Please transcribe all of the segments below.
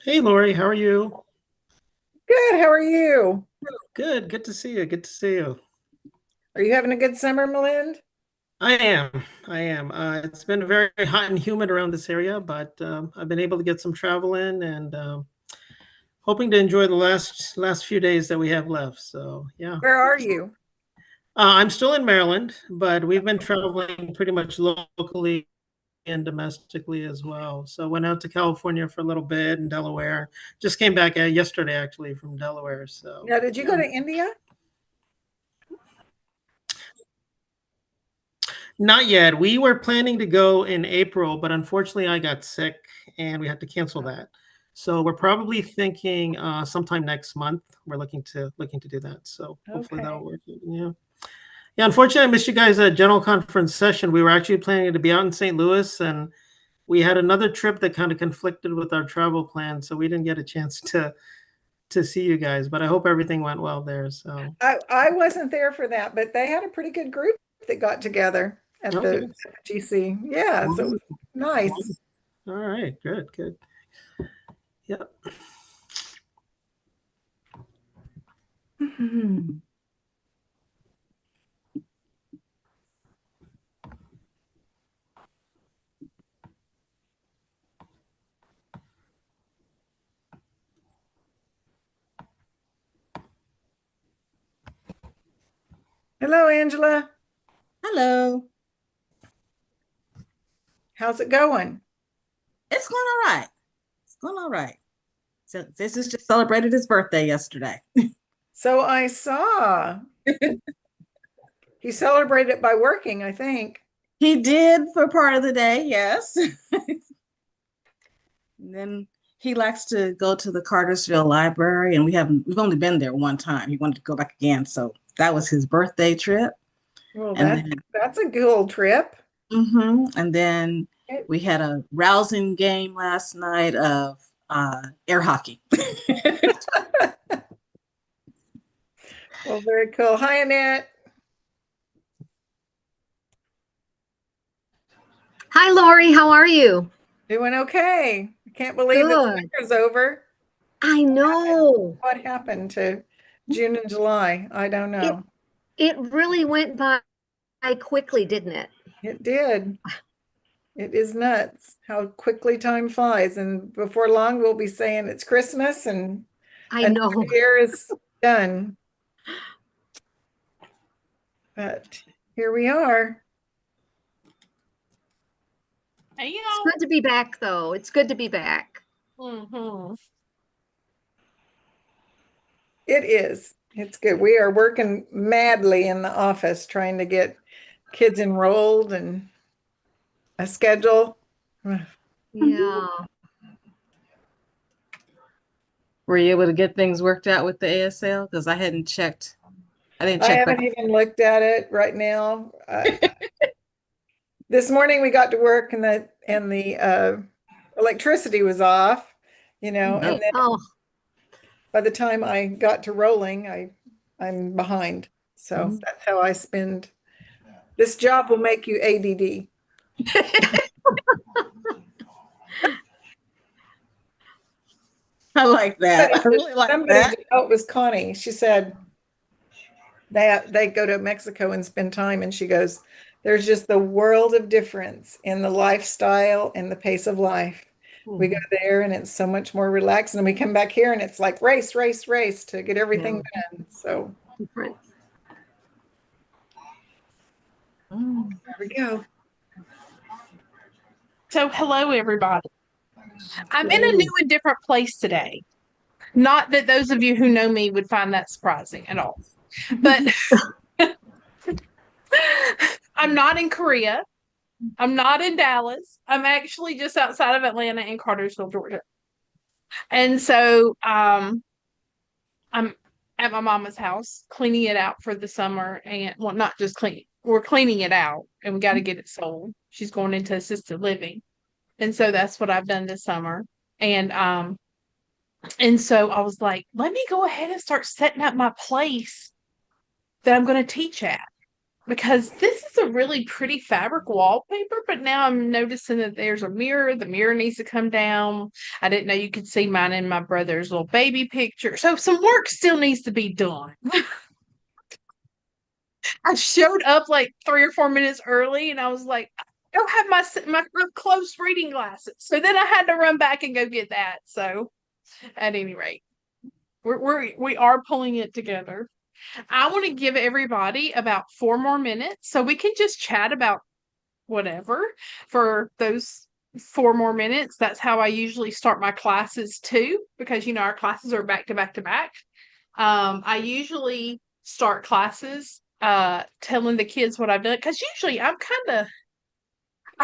Hey Lori, how are you? Good. How are you? Good, good to see you. Good to see you. Are you having a good summer, Melind? I am. I am. It's been very hot and humid around this area, but I've been able to get some travel in and hoping to enjoy the last few days that we have left. So yeah, Where are you? I'm still in Maryland, but we've been traveling pretty much locally and domestically as well. So went out to California for a little bit and Delaware. Just came back yesterday actually from Delaware. So Now, did you yeah. go to India? Not yet. We were planning to go in April, but unfortunately I got sick and we had to cancel that. So we're probably thinking sometime next month. We're looking to do that. So hopefully that'll Okay. work. Yeah. Yeah, unfortunately I missed you guys at general conference session. We were actually planning to be out in St. Louis and we had another trip that kind of conflicted with our travel plan, so we didn't get a chance to see you guys, but I hope everything went well there. So I wasn't there for that, but they had a pretty good group that got together at okay. the GC. Yeah, so it was Wonderful. nice. Wonderful. All right, good, good. Yep. Hello, Angela. Hello. How's it going? It's going all right. It's going all right. So this is just celebrated his birthday yesterday. So I saw he celebrated it by working, I think. He did for part of the day, yes. And then he likes to go to the Cartersville Library, and we've only been there one time. He wanted to go back again, so that was his birthday trip. Well, And that then that's a cool trip. and then we had a rousing game last night of air hockey. Well, very cool. Hi, Annette. Hi, Lori. How are you? Doing okay. I can't believe that Good. summer's over. I know. What happened to June and July? I don't It know. it really went by quickly, didn't it? It did. It is nuts how quickly time flies. And before long, we'll be saying it's Christmas and I another know. year is done. But here we are. Hey It's good to be back, though. It's good to be back. y'all. It is. It's good. We are working madly in the office trying to get kids enrolled and a schedule. Yeah. Were you able to get things worked out with the ASL? Because I hadn't checked. I didn't I check back. haven't even looked at it right now. This morning we got to work and the electricity was off, and No. then Oh, by the time I got to rolling, I'm behind. So that's how I spend. This job will make you ADD. I like that. I really like Somebody, that. oh, it was Connie. She said they go to Mexico and spend time, and she goes, "There's just the world of difference in the lifestyle and the pace of life. We go there and it's so much more relaxed, and then we come back here and it's like race, race, race to get everything no. done." So Different. Mm. there we go. So, hello, everybody. I'm in a Hello. new and different place today. Not that those of you who know me would find that surprising at all, but I'm not in Korea. I'm not in Dallas. I'm actually just outside of Atlanta in Cartersville, Georgia. And so, I'm at my mama's house cleaning it out for the summer. And, well, not just cleaning, we're cleaning it out and we got to get it sold. She's going into assisted living. And so that's what I've done this summer. And and so I was like, let me go ahead and start setting up my place that I'm going to teach at. because this is a really pretty fabric wallpaper, but now I'm noticing that there's a mirror. The mirror needs to come down. I didn't know you could see mine and my brother's little baby picture. So some work still needs to be done. I showed up like 3 or 4 minutes early, and I was like, I don't have my close reading glasses. So then I had to run back and go get that. So at any rate, we are pulling it together. I want to give everybody about 4 more minutes so we can just chat about whatever for those 4 more minutes. That's how I usually start my classes too, because our classes are back to back to back. I usually start classes telling the kids what I've done, because usually I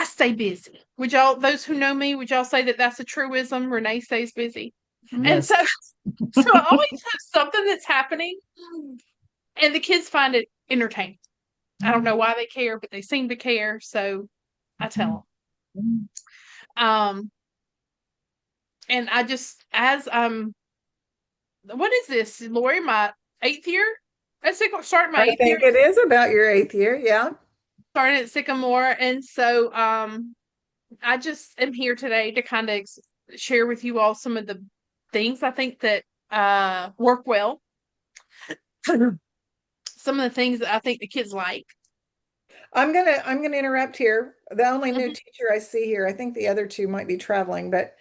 stay busy. Would y'all, those who know me, would y'all say that that's a truism? Renee stays busy. And so I always have something that's happening, and the kids find it entertaining. I don't know why they care, but they seem to care. So I tell them. And I just, what is this, Lori? My 8th year? Starting my 8th year. I think it is about your 8th year. Yeah. Started at Sycamore. And so I just am here today to kind of share with you all some of the things I think that work well. Some of the things that I think the kids like. I'm gonna interrupt here. The only new teacher I see here, I think the other two might be traveling, but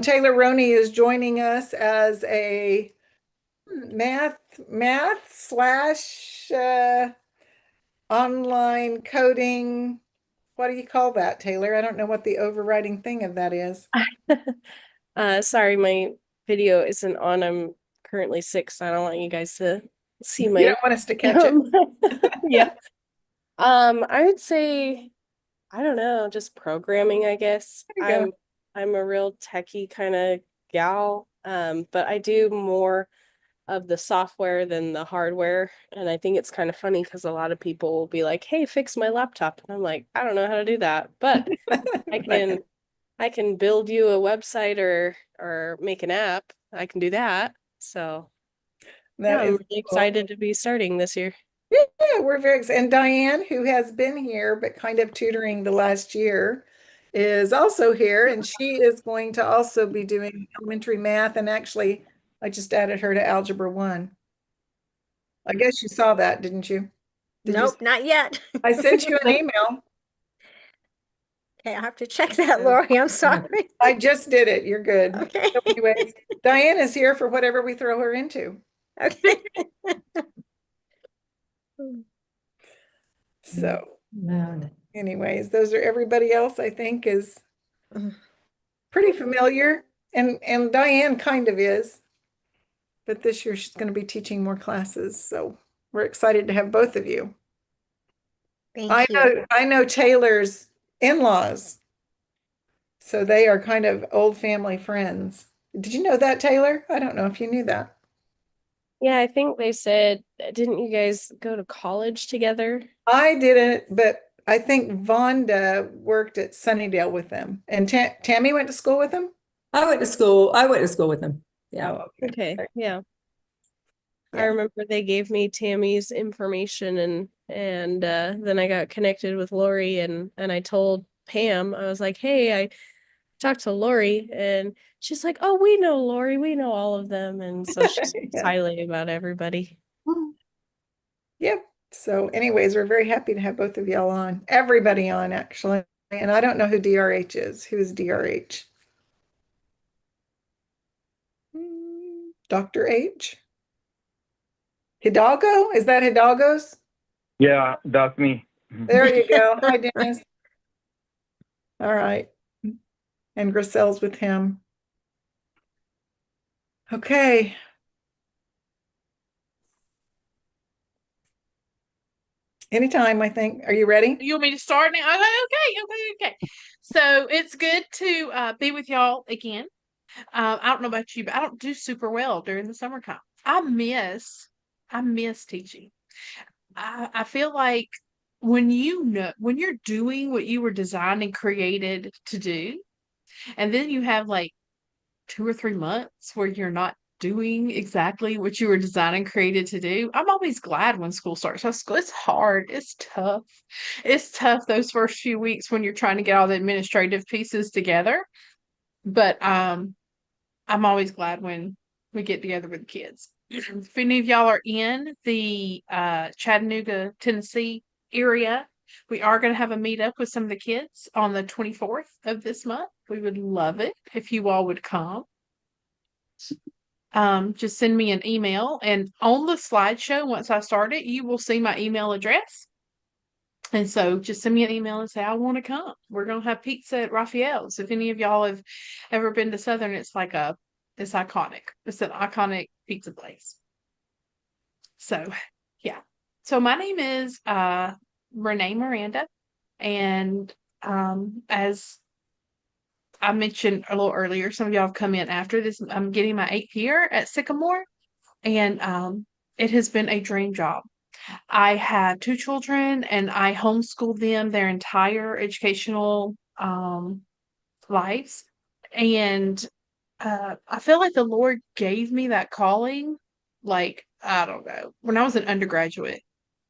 Taylor Roney is joining us as a math slash online coding. What do you call that, Taylor? I don't know what the overriding thing of that is. Sorry, my video isn't on. I'm currently sick, so I don't want you guys to see You my don't want us to catch it. yeah. I would say, I don't know, just programming, I guess. There you go. I'm a real techie kind of gal, but I do more of the software than the hardware. And I think it's kind of funny because a lot of people will be like, hey, fix my laptop. And I'm like, I don't know how to do that, but I can build you a website or make an app. I can do that. So yeah, I'm really excited to be starting this year. Yeah, we're very excited. And Diane, who has been here but kind of tutoring the last year, is also here, and she is going to also be doing elementary math. And actually, I just added her to Algebra 1. I guess you saw that, didn't you? Nope, not yet. I sent you an email. Okay, I'll have to check that, Lori. I'm sorry. I just did it. You're good. Okay. So anyways, Diane is here for whatever we throw her into. Okay. So anyways, those are everybody else I think is pretty familiar. And Diane kind of is. But this year she's going to be teaching more classes. So we're excited to have both of you. Thank you. I know Taylor's in-laws. So they are kind of old family friends. Did you know that, Taylor? I don't know if you knew that. Yeah, I think they said, didn't you guys go to college together? I didn't, but I think Vonda worked at Sunnydale with them. And Tammy went to school with them? I went to school with them. Yeah. Oh, Okay, yeah. Yeah. I remember they gave me Tammy's information and then I got connected with Lori and I told Pam, I was like, hey, I talked to Lori and she's like, oh, we know Lori, we know all of them. And so she speaks Yeah. highly about everybody. Yep. So anyways, we're very happy to have both of y'all on. Everybody on, actually. And I don't know who DRH is. Who is DRH? Dr. H? Hidalgo? Is that Hidalgo's? Yeah, that's me. There you go. Hi, Dennis. All right. And Grisel's with him. Okay. Anytime, I think. Are you ready? You want me to start now? Okay. So it's good to be with y'all again. I don't know about you, but I don't do super well during the summertime. I miss teaching. I feel like when you're doing what you were designed and created to do, and then you have like 2 or 3 months where you're not doing exactly what you were designed and created to do. I'm always glad when school starts. It's hard. It's tough. It's tough those first few weeks when you're trying to get all the administrative pieces together. But I'm always glad when we get together with the kids. If any of y'all are in the Chattanooga, Tennessee area, we are going to have a meetup with some of the kids on the 24th of this month. We would love it if you all would come. Just send me an email, and on the slideshow, once I start it, you will see my email address. And so just send me an email and say, I want to come. We're going to have pizza at Raphael's. If any of y'all have ever been to Southern, it's iconic. It's an iconic pizza place. So, yeah. So my name is Renee Miranda. And as I mentioned a little earlier, some of y'all have come in after this. I'm getting my 8th year at Sycamore, and it has been a dream job. I have 2 children, and I homeschooled them their entire educational lives. And I feel like the Lord gave me that calling, like, I don't know, when I was in undergraduate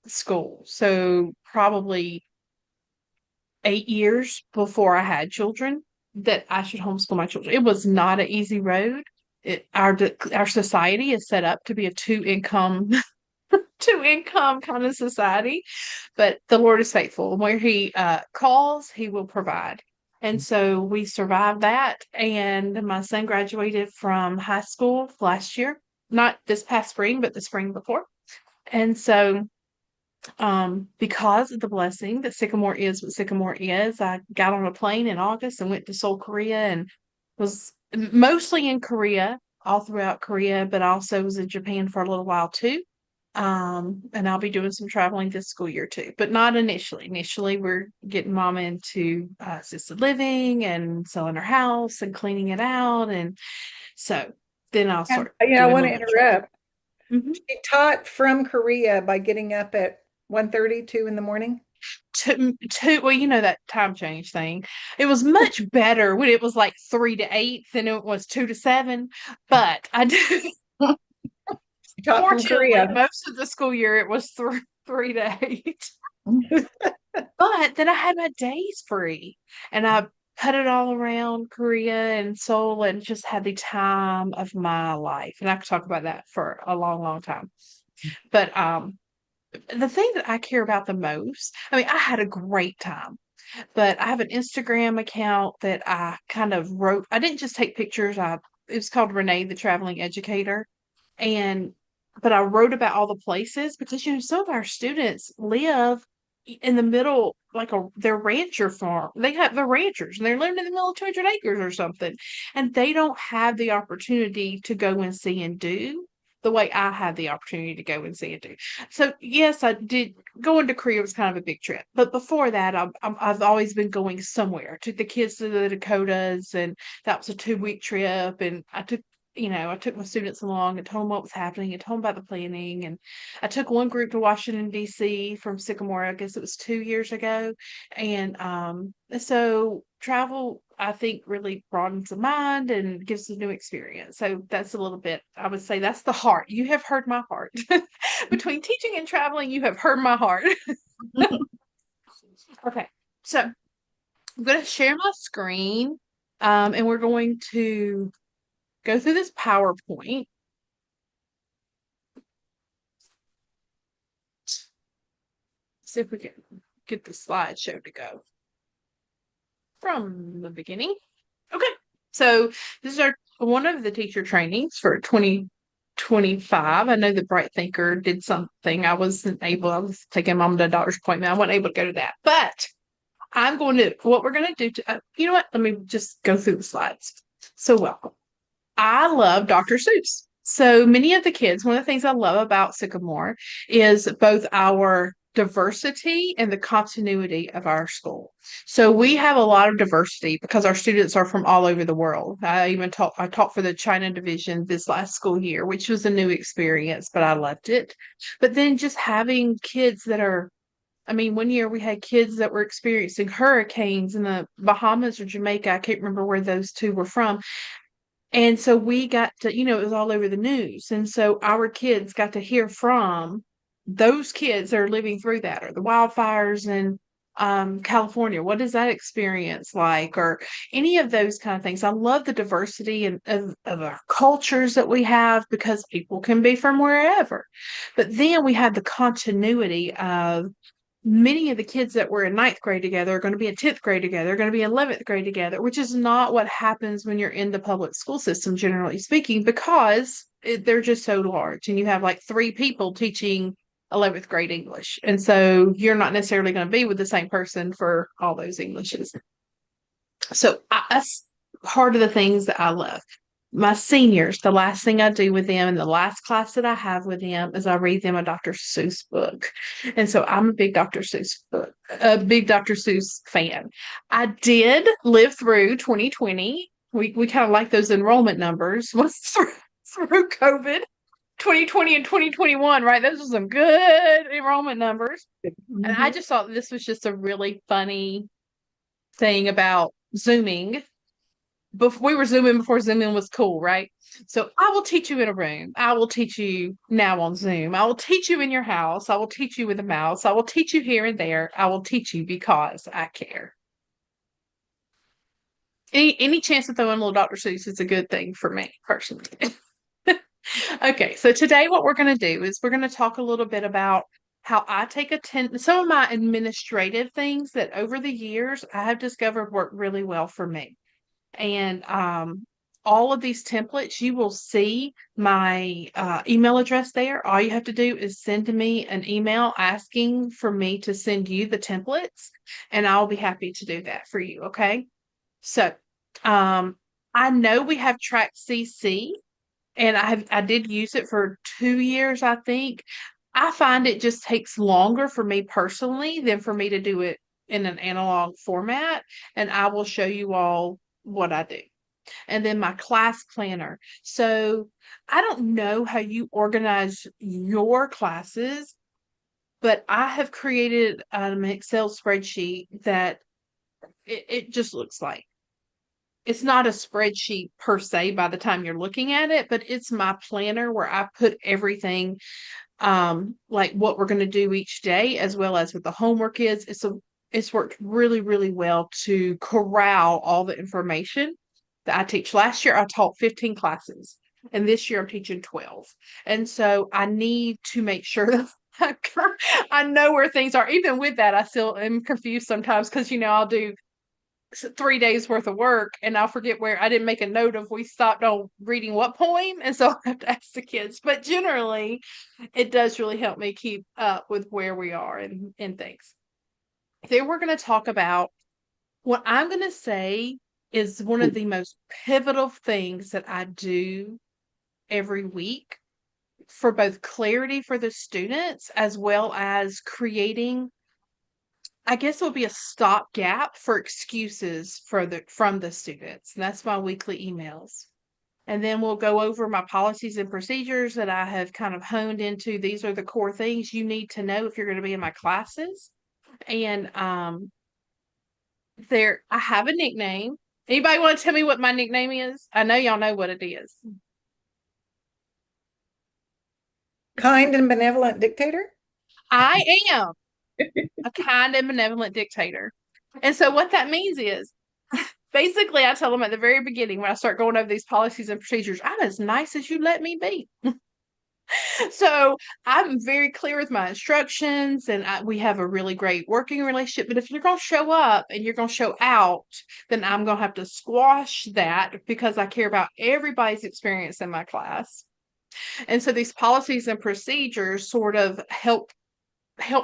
school. So probably 8 years before I had children, that I should homeschool my children. It was not an easy road. Our society is set up to be a two income kind of society, but the Lord is faithful. Where He calls, He will provide. And so we survived that. And my son graduated from high school last year, not this past spring, but the spring before. And so because of the blessing that Sycamore is what Sycamore is, I got on a plane in August and went to Seoul, Korea, and was mostly in Korea, all throughout Korea, but also was in Japan for a little while too. And I'll be doing some traveling this school year too, but not initially. Initially, we're getting Mama into assisted living and selling her house and cleaning it out, and so then I'll start. I want to interrupt. Mm-hmm. She taught from Korea by getting up at 1:30, 2 in the morning. Well, you know that time change thing. It was much better when it was like 3 to 8 than it was 2 to 7. But I do. Fortunately, most of the school year it was 3 to 8. But then I had my days free, and I putted all around Korea and Seoul, and just had the time of my life. And I could talk about that for a long, long time. But the thing that I care about the most, I mean, I had a great time, but I have an Instagram account that I kind of wrote. I didn't just take pictures. It was called Renee, the Traveling Educator. But I wrote about all the places because, some of our students live in the middle, like their rancher farm. They're ranchers, and they're living in the middle of 200 acres or something. And they don't have the opportunity to go and see and do the way I had the opportunity to go and see and do. So yes, I did. Going to Korea was kind of a big trip, but before that, I've always been going somewhere. Took the kids to the Dakotas, and that was a 2-week trip. And I took my students along and told them what was happening and told them about the planning. And I took one group to Washington, D.C. from Sycamore. I guess it was 2 years ago. And so travel, I think, really broadens the mind and gives a new experience. So that's a little bit, I would say that's the heart. You have heard my heart. Between teaching and traveling, you have heard my heart. Okay, so I'm going to share my screen, and we're going to go through this PowerPoint. See if we can get the slideshow to go from the beginning. Okay, so this is one of the teacher trainings for 2025. I know the Bright Thinker did something. I was taking Mom to a doctor's appointment. I wasn't able to go to that, but what we're going to do you know what? Let me just go through the slides. So welcome. I love Dr. Seuss. So many of the kids, one of the things I love about Sycamore is both our diversity and the continuity of our school. So we have a lot of diversity because our students are from all over the world. I taught for the China division this last school year, which was a new experience, but I loved it. But then just having kids one year we had kids that were experiencing hurricanes in the Bahamas or Jamaica. I can't remember where those two were from. And so we got to, it was all over the news. And so our kids got to hear from those kids that are living through that, or the wildfires in California. What is that experience like? Or any of those kind of things. I love the diversity of our cultures that we have, because people can be from wherever. But then we had the continuity of many of the kids that were in ninth grade together are going to be in 10th grade together, are going to be in 11th grade together, which is not what happens when you're in the public school system, generally speaking, because they're just so large, and you have like 3 people teaching 11th grade English. And so you're not necessarily going to be with the same person for all those Englishes. So that's part of the things that I love. My seniors, the last thing I do with them, and the last class that I have with them, is I read them a Dr. Seuss book. And so I'm a big Dr. Seuss fan. I did live through 2020. We kind of like those enrollment numbers through COVID. 2020 and 2021, right? Those are some good enrollment numbers. And I just thought this was just a really funny thing about Zooming. We were Zooming before Zooming was cool, right? So I will teach you in a room. I will teach you now on Zoom. I will teach you in your house. I will teach you with a mouse. I will teach you here and there. I will teach you because I care. Any chance of throwing a little Dr. Seuss is a good thing for me personally. Okay, so today what we're going to do is we're going to talk a little bit about how I take some of my administrative things that over the years I have discovered work really well for me. And all of these templates, you will see my email address there. All you have to do is send me an email asking for me to send you the templates, and I'll be happy to do that for you. Okay. So I know we have Track CC, and I did use it for 2 years, I think. I find it just takes longer for me personally than for me to do it in an analog format, and I will show you all what I do. And then my class planner. So I don't know how you organize your classes, but I have created an Excel spreadsheet that it just looks like. It's not a spreadsheet per se by the time you're looking at it, but it's my planner where I put everything, like what we're going to do each day, as well as what the homework is. It's worked really, really well to corral all the information that I teach. Last year, I taught 15 classes, and this year I'm teaching 12. And so I need to make sure that I know where things are. Even with that, I still am confused sometimes because, I'll do 3 days worth of work and I'll forget where I didn't make a note of we stopped on reading what poem. And so I have to ask the kids. But generally, it does really help me keep up with where we are and things. Then we're going to talk about what I'm going to say is one of the most pivotal things that I do every week for both clarity for the students as well as creating, I guess it would be a stopgap for excuses from the students. And that's my weekly emails. And then we'll go over my policies and procedures that I have kind of honed into. These are the core things you need to know if you're going to be in my classes. And I have a nickname. Anybody want to tell me what my nickname is? I know y'all know what it is. Kind and benevolent dictator? I am a kind and benevolent dictator. And so what that means is, basically, I tell them at the very beginning when I start going over these policies and procedures, I'm as nice as you let me be. So I'm very clear with my instructions, and we have a really great working relationship. But if you're going to show up and you're going to show out, then I'm going to have to squash that because I care about everybody's experience in my class. And so these policies and procedures sort of help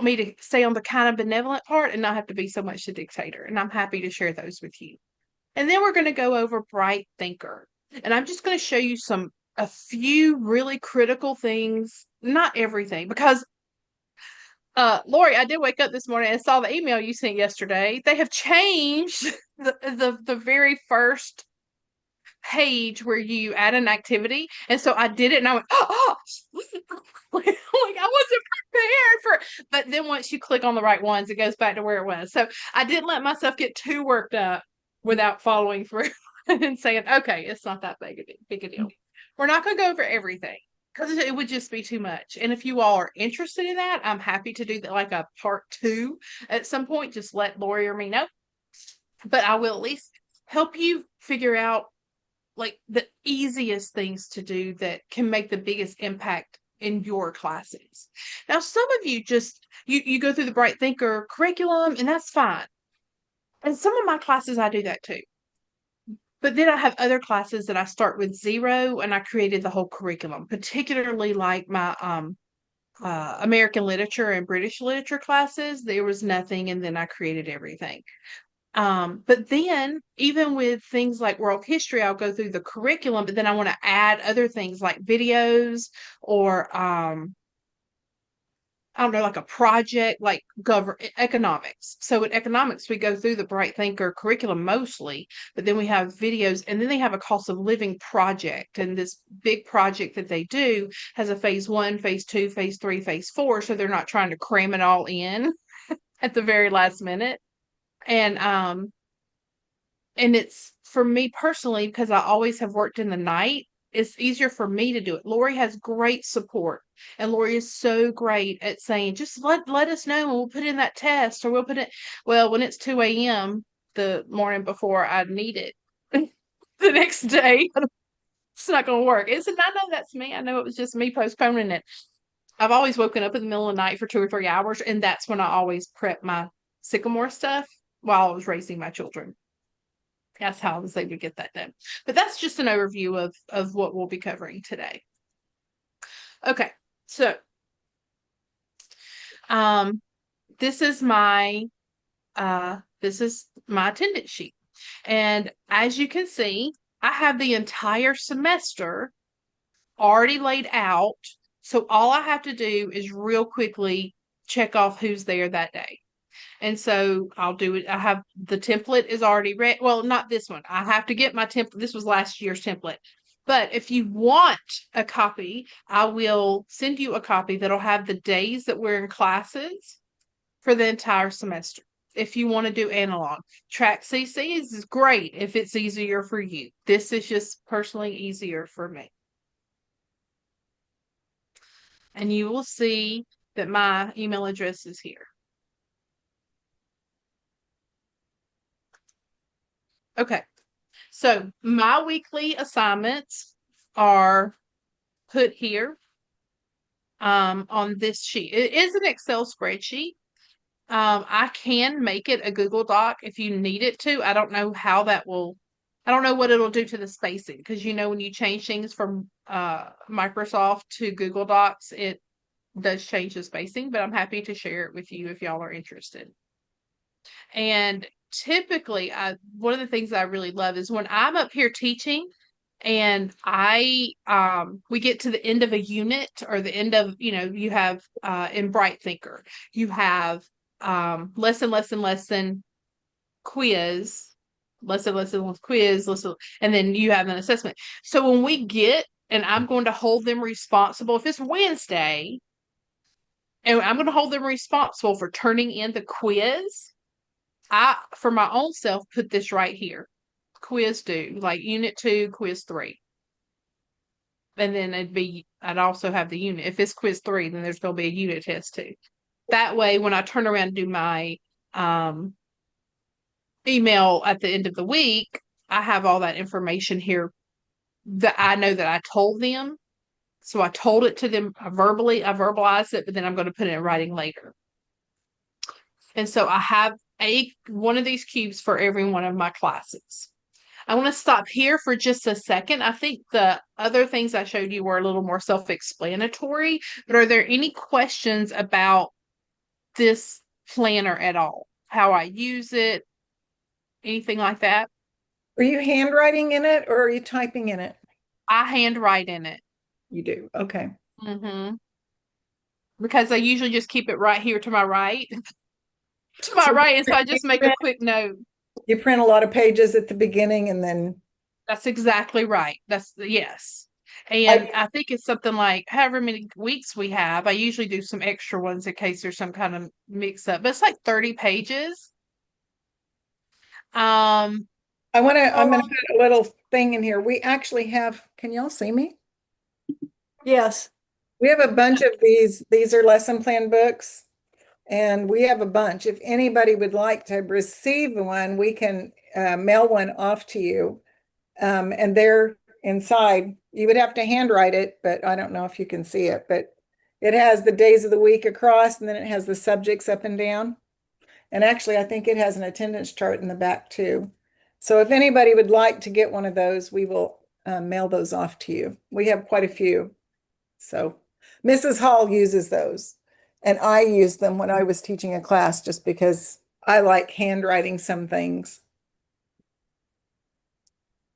me to stay on the kind of benevolent part and not have to be so much the dictator. And I'm happy to share those with you. And then we're going to go over Bright Thinker. And I'm just going to show you a few really critical things, not everything, because Lori, I did wake up this morning and saw the email you sent yesterday. They have changed the very first page where you add an activity. And so I did it and I went, oh, like I wasn't prepared for it. But then once you click on the right ones, it goes back to where it was. So I didn't let myself get too worked up without following through. and saying, okay, it's not that big a deal. We're not going to go over everything because it would just be too much. And if you all are interested in that, I'm happy to do that, like a part 2 at some point. Just let Lori or me know. But I will at least help you figure out like the easiest things to do that can make the biggest impact in your classes. Now, some of you just, you go through the Bright Thinker curriculum, and that's fine. And some of my classes, I do that too. But then I have other classes that I start with 0 and I created the whole curriculum, particularly like my American literature and British literature classes. There was nothing, and then I created everything. But then even with things like world history, I'll go through the curriculum, but then I want to add other things like videos or I don't know, like a project, like economics. So in economics, we go through the Bright Thinker curriculum mostly, but then we have videos, and then they have a cost of living project. And this big project that they do has a phase 1, phase 2, phase 3, phase 4. So they're not trying to cram it all in at the very last minute. And it's for me personally, because I always have worked in the night, it's easier for me to do it. Lori has great support, and Lori is so great at saying, just let us know and we'll put in that test, or we'll put it, well, when it's 2 a.m. the morning before I need it the next day, it's not going to work. I know that's me. I know it was just me postponing it. I've always woken up in the middle of the night for 2 or 3 hours, and that's when I always prep my Sycamore stuff while I was raising my children. That's how I was able to get that done. But that's just an overview of what we'll be covering today. Okay, so this is my attendance sheet. And as you can see, I have the entire semester already laid out. So all I have to do is real quickly check off who's there that day. And so I'll do it. I have the template is already ready. Well, not this one. I have to get my template. This was last year's template. But if you want a copy, I will send you a copy that'll have the days that we're in classes for the entire semester. If you want to do analog, Track CC is great if it's easier for you. This is just personally easier for me. And you will see that my email address is here. Okay, so my weekly assignments are put here on this sheet. It is an Excel spreadsheet. I can make it a Google Doc if you need it to. I don't know how that will, I don't know what it'll do to the spacing, because when you change things from Microsoft to Google Docs, it does change the spacing, but I'm happy to share it with you if y'all are interested. And typically, one of the things I really love is when I'm up here teaching and we get to the end of a unit, or the end of, you have in Bright Thinker, you have lesson, quiz, lesson, and then you have an assessment. So when we get, and I'm going to hold them responsible, if it's Wednesday, and I'm going to hold them responsible for turning in the quiz, I, for my own self, put this right here. Quiz due, like unit 2, quiz 3. And then I'd also have the unit. If it's quiz 3, then there's going to be a unit test too. That way, when I turn around and do my email at the end of the week, I have all that information here that I know that I told them. So I told it to them verbally, I verbalized it, but then I'm going to put it in writing later. And so I have one of these cubes for every one of my classes. I want to stop here for just a second. I think the other things I showed you were a little more self-explanatory, but are there any questions about this planner at all? How I use it? Anything like that? Are you handwriting in it, or are you typing in it? I handwrite in it. You do. Okay. Because I usually just keep it right here to my right. To my right, and so I just make a quick note. You print a lot of pages at the beginning, and then. That's exactly right. Yes. And I think it's something like however many weeks we have. I usually do some extra ones in case there's some kind of mix up, but it's like 30 pages. I I'm gonna put a little thing in here. We actually have, can y'all see me? Yes. We have a bunch of these. These are lesson plan books. And we have a bunch. If anybody would like to receive one, we can mail one off to you. And they're inside. You would have to handwrite it, but I don't know if you can see it. But it has the days of the week across, and then it has the subjects up and down. And actually, I think it has an attendance chart in the back too. So if anybody would like to get one of those, we will mail those off to you. We have quite a few. So Mrs. Hall uses those. And I used them when I was teaching a class just because I like handwriting some things.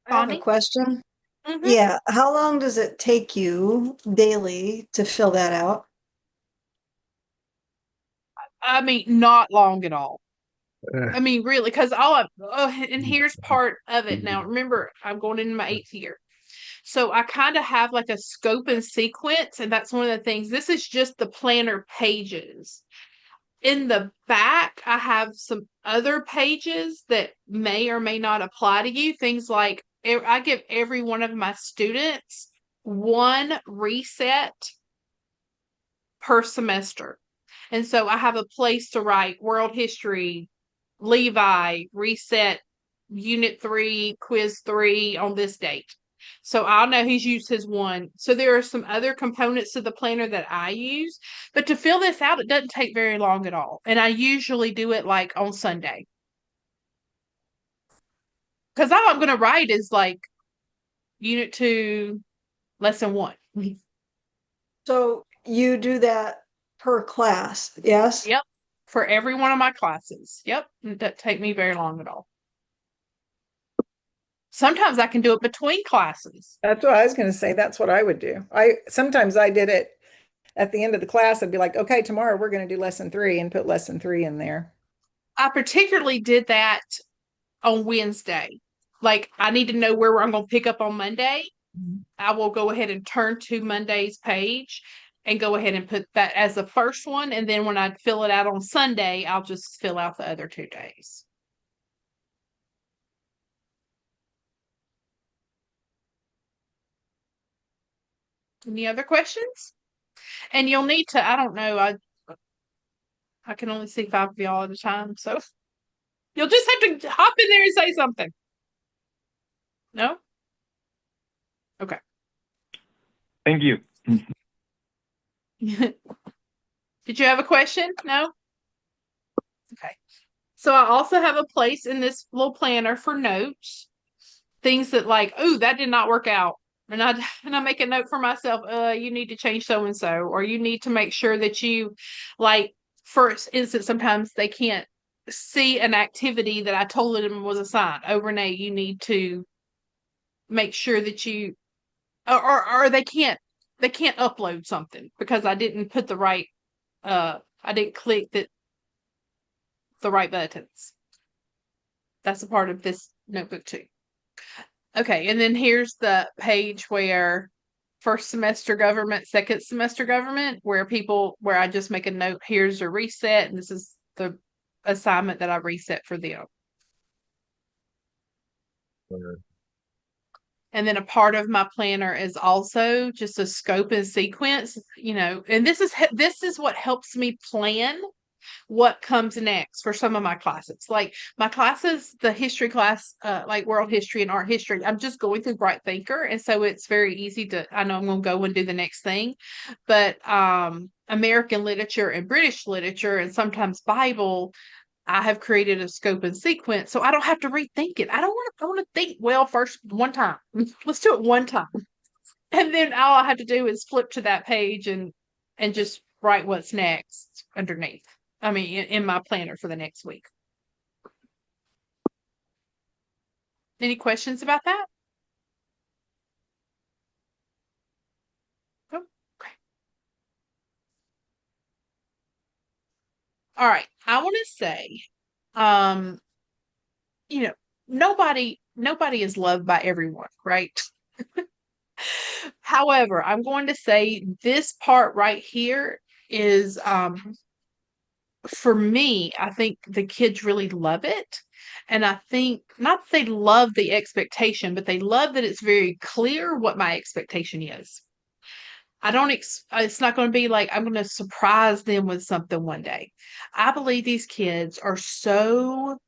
I have a Bonnie? question. Mhm. Yeah, how long does it take you daily to fill that out? I mean, not long at all. I mean, really, because and here's part of it. Now, remember, I'm going into my 8th year. So I kind of have like a scope and sequence, and that's one of the things. This is just the planner pages. In the back, I have some other pages that may or may not apply to you. Things like I give every one of my students one reset per semester. And so I have a place to write world history, Levi, reset unit 3, quiz 3 on this date. So I'll know he's used his one. So there are some other components to the planner that I use. But to fill this out, it doesn't take very long at all. And I usually do it like on Sunday. Because all I'm going to write is like unit 2, lesson 1. So you do that per class, yes? Yep. For every one of my classes. Yep. It doesn't take me very long at all. Sometimes I can do it between classes. That's what I was going to say. That's what I would do. Sometimes I did it at the end of the class. I'd be like, okay, tomorrow we're going to do lesson 3 and put lesson 3 in there. I particularly did that on Wednesday. Like I need to know where I'm going to pick up on Monday. I will go ahead and turn to Monday's page and go ahead and put that as the first one. And then when I fill it out on Sunday, I'll just fill out the other 2 days. Any other questions? And you'll need to, I don't know, I can only see 5 of y'all at a time, so you'll just have to hop in there and say something. No? Okay. Thank you. Did you have a question? No? Okay. So I also have a place in this little planner for notes. Things that like, oh, that did not work out. And I make a note for myself, you need to change so and so, or you need to make sure that you like, for instance, sometimes they can't see an activity that I told them was assigned. Oh, Renee, you need to make sure that you or they can't upload something because I didn't put the right I didn't click the right buttons. That's a part of this notebook too. Okay, and then here's the page where first semester government, second semester government, where I just make a note, here's a reset, and this is the assignment that I reset for them. And then a part of my planner is also just a scope and sequence, and this is what helps me plan what comes next for some of my classes. Like my classes, the history class, like world history and art history, I'm just going through Bright Thinker. And so it's very easy I know I'm going to go and do the next thing. But American literature and British literature and sometimes Bible, I have created a scope and sequence. So I don't have to rethink it. I want to think well first one time. Let's do it one time. And then all I have to do is flip to that page and just write what's next underneath. I mean, in my planner for the next week. Any questions about that? Oh, okay. All right. I want to say, nobody is loved by everyone, right? However, I'm going to say this part right here is for me, I think the kids really love it. And I think not that they love the expectation, but they love that it's very clear what my expectation is. I don't, it's not going to be like I'm going to surprise them with something one day. I believe these kids are so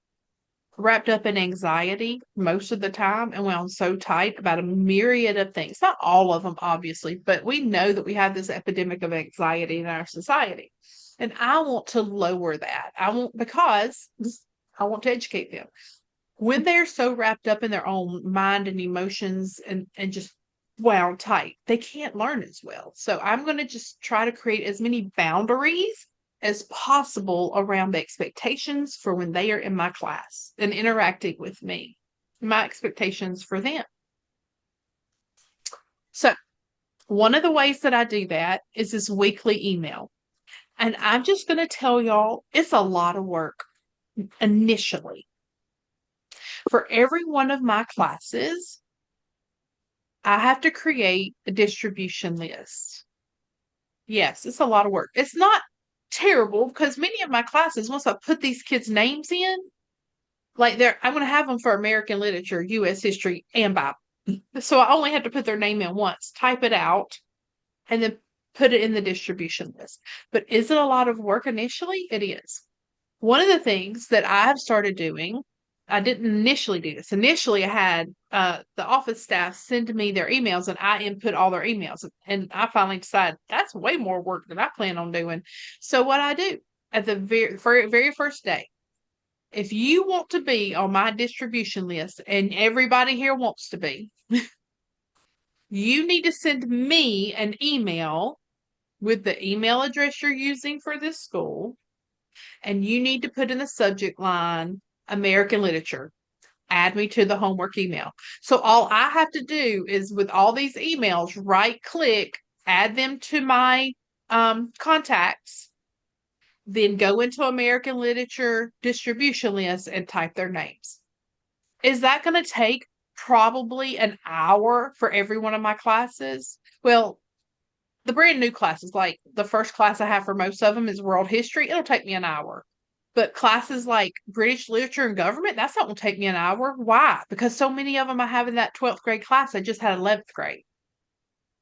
wrapped up in anxiety most of the time and wound so tight about a myriad of things. Not all of them, obviously, but we know that we have this epidemic of anxiety in our society. And I want to lower that. Because I want to educate them. When they're so wrapped up in their own mind and emotions and just wound tight, they can't learn as well. So I'm going to just try to create as many boundaries as possible around the expectations for when they are in my class and interacting with me, my expectations for them. So one of the ways that I do that is this weekly email. And I'm just going to tell y'all, it's a lot of work initially. For every one of my classes, I have to create a distribution list. Yes, it's a lot of work. It's not terrible because many of my classes, once I put these kids' names in, like I'm going to have them for American literature, U.S. history, and Bible. So I only have to put their name in once, type it out, and then put it in the distribution list. But is it a lot of work initially? It is. One of the things that I have started doing, I didn't initially do this. Initially, I had the office staff send me their emails and I input all their emails. And I finally decided that's way more work than I plan on doing. So what I do at the very first day, if you want to be on my distribution list and everybody here wants to be, you need to send me an email with the email address you're using for this school. And you need to put in the subject line, American literature. Add me to the homework email. So all I have to do is with all these emails, right click, add them to my contacts, then go into American literature distribution list and type their names. Is that going to take probably an hour for every one of my classes? Well, the brand new classes, like the first class I have for most of them is world history. It'll take me an hour. But classes like British literature and government, that's not going to take me an hour. Why? Because so many of them I have in that 12th grade class, I just had 11th grade.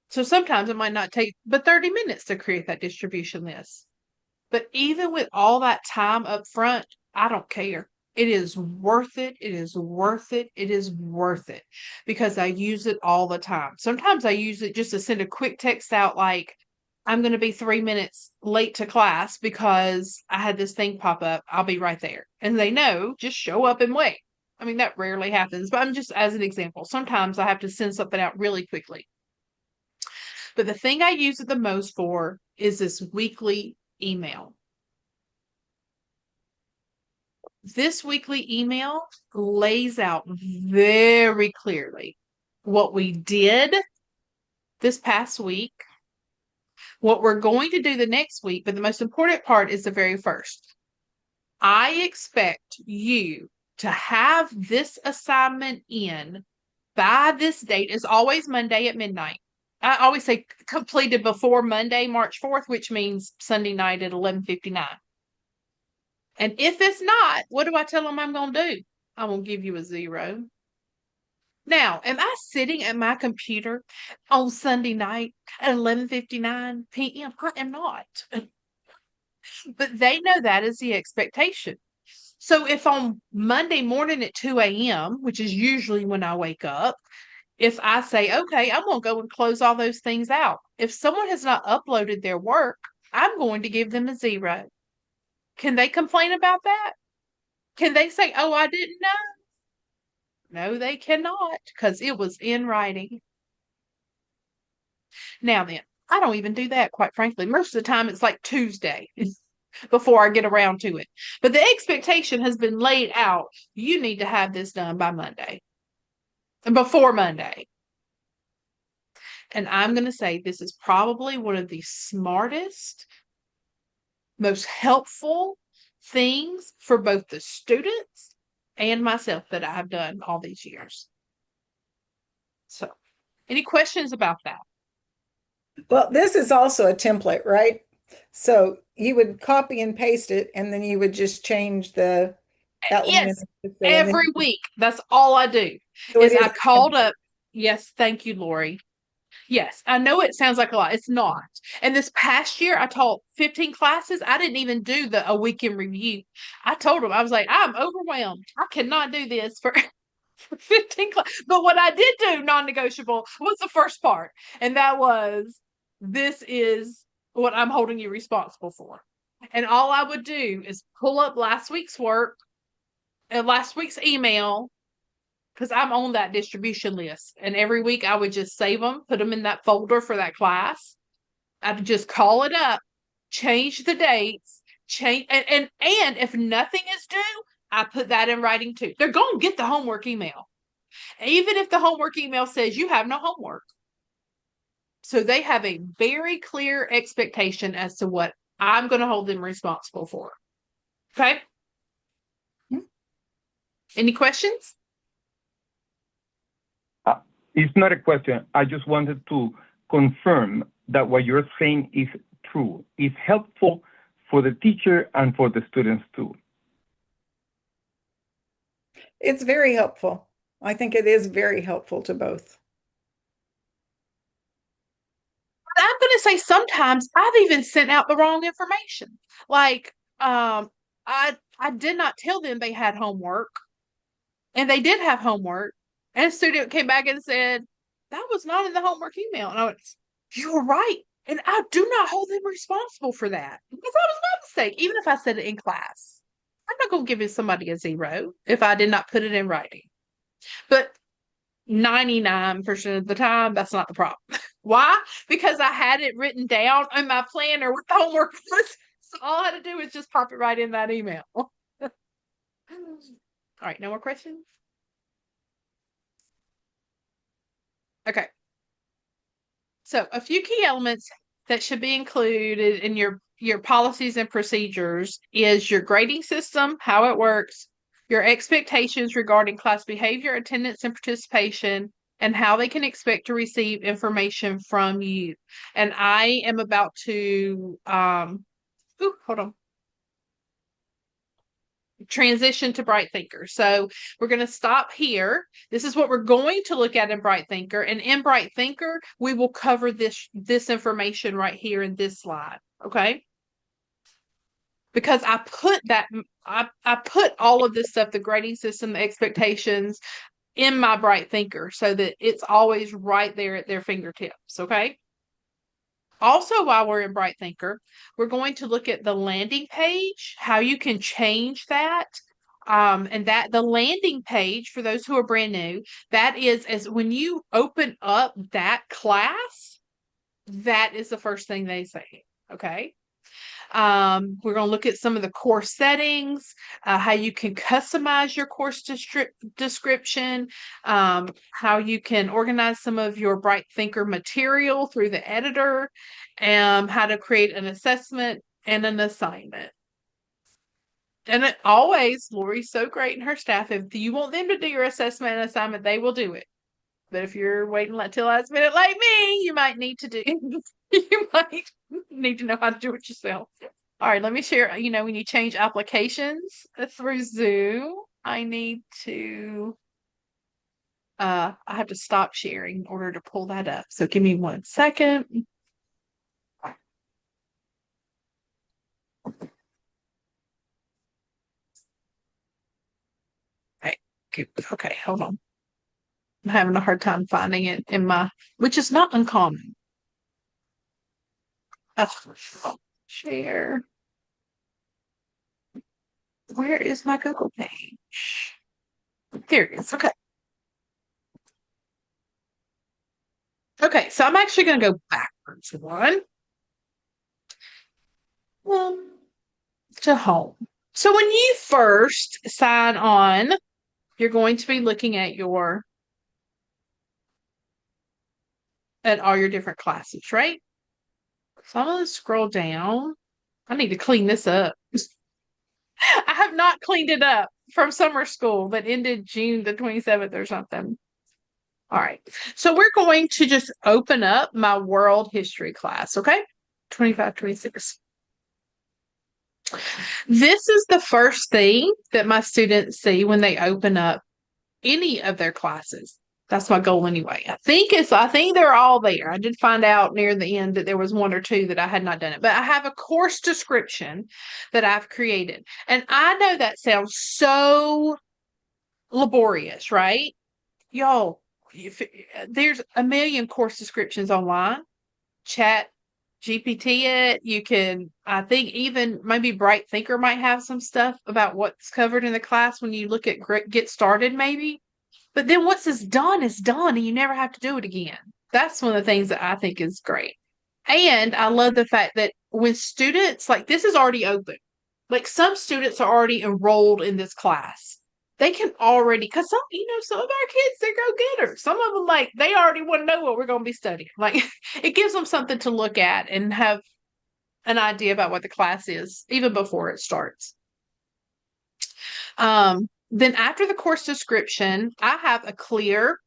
So sometimes it might not take but 30 minutes to create that distribution list. But even with all that time up front, I don't care. It is worth it. It is worth it. It is worth it because I use it all the time. Sometimes I use it just to send a quick text out like, I'm going to be 3 minutes late to class because I had this thing pop up. I'll be right there. And they know, just show up and wait. I mean, that rarely happens, but I'm just as an example. Sometimes I have to send something out really quickly. But the thing I use it the most for is this weekly email. This weekly email lays out very clearly what we did this past week, what we're going to do the next week, but the most important part is the very first. I expect you to have this assignment in by this date. It's always Monday at midnight. I always say completed before Monday, March 4th, which means Sunday night at 11:59. And if it's not, what do I tell them I'm going to do? I'm going to give you a 0. Now, am I sitting at my computer on Sunday night at 11:59 p.m.? I am not. But they know that is the expectation. So if on Monday morning at 2 a.m., which is usually when I wake up, if I say, okay, I'm going to go and close all those things out. If someone has not uploaded their work, I'm going to give them a 0. Can they complain about that? Can they say, oh, I didn't know? No, they cannot because it was in writing. Now then, I don't even do that, quite frankly. Most of the time, it's like Tuesday before I get around to it. But the expectation has been laid out. You need to have this done by Monday, before Monday. And I'm going to say this is probably one of the smartest, most helpful things for both the students and myself that I have done all these years. So, any questions about that? Well, this is also a template, right? So you would copy and paste it, and then you would just change the That one Yes, and then- every week. That's all I do. So it Is I is- called up. Yes, thank you, Lori. Yes, I know it sounds like a lot. It's not. And this past year, I taught 15 classes. I didn't even do a week in review. I told them, I was like, I'm overwhelmed. I cannot do this for, for 15 classes. But what I did do, non-negotiable, was the first part. And that was, this is what I'm holding you responsible for. And all I would do is pull up last week's work and last week's email, because I'm on that distribution list. And every week I would just save them, put them in that folder for that class. I'd just call it up, change the dates, change, and if nothing is due, I put that in writing too. They're going to get the homework email. Even if the homework email says you have no homework. So they have a very clear expectation as to what I'm going to hold them responsible for. Okay? Any questions? It's not a question. I just wanted to confirm that what you're saying is true. It's helpful for the teacher and for the students too. It's very helpful. I think it is very helpful to both. I'm going to say sometimes I've even sent out the wrong information. Like, I did not tell them they had homework, and they did have homework. And a student came back and said, that was not in the homework email. And I went, you're right. And I do not hold them responsible for that because that was my mistake. Even if I said it in class, I'm not going to give somebody a 0 if I did not put it in writing. But 99% of the time, that's not the problem. Why? Because I had it written down in my planner what the homework was. So all I had to do was just pop it right in that email. All right, no more questions? Okay. So a few key elements that should be included in your policies and procedures is your grading system, how it works, your expectations regarding class behavior, attendance, and participation, and how they can expect to receive information from you. And I am about to hold on. Transition to Bright Thinker. So we're going to stop here. This is what we're going to look at in Bright Thinker. And in Bright Thinker, we will cover this information right here in this slide. Okay. Because I put that, I put all of this stuff, the grading system, the expectations, in my Bright Thinker so that it's always right there at their fingertips. Okay. Also, while we're in Bright Thinker, we're going to look at the landing page, how you can change that. And that the landing page, for those who are brand new, that is as when you open up that class, that is the first thing they say. Okay. We're going to look at some of the course settings, how you can customize your course description, how you can organize some of your Bright Thinker material through the editor, how to create an assessment and an assignment. And it always, Lori's so great and her staff, if you want them to do your assessment and assignment, they will do it. But if you're waiting till last minute like me, you might need to do you might need to know how to do it yourself. All right, let me share. When you change applications through Zoom, I need to I have to stop sharing in order to pull that up. So give me 1 second. Okay, hold on. I'm having a hard time finding it which is not uncommon. Share. Where is my Google page? There it is. Okay. Okay, so I'm actually going to go backwards to home. So when you first sign on, you're going to be looking at all your different classes, right? So I'm going to scroll down. I need to clean this up. I have not cleaned it up from summer school that ended June the 27th or something. All right. So we're going to just open up my world history class, okay? 25, 26. This is the first thing that my students see when they open up any of their classes. That's my goal anyway. I think they're all there. I did find out near the end that there was one or two that I had not done it, but I have a course description that I've created. And I know that sounds so laborious, right? Y'all, there's a million course descriptions online. Chat GPT it. You can, I think even maybe Bright Thinker might have some stuff about what's covered in the class when you look at Get Started, maybe. But then once it's done, and you never have to do it again. That's one of the things that I think is great. And I love the fact that when students, like this is already open, like some students are already enrolled in this class. They can already, because some of our kids, they're go-getters. Some of them, like, they already want to know what we're going to be studying. Like, it gives them something to look at and have an idea about what the class is, even before it starts. Then after the course description, I have a clear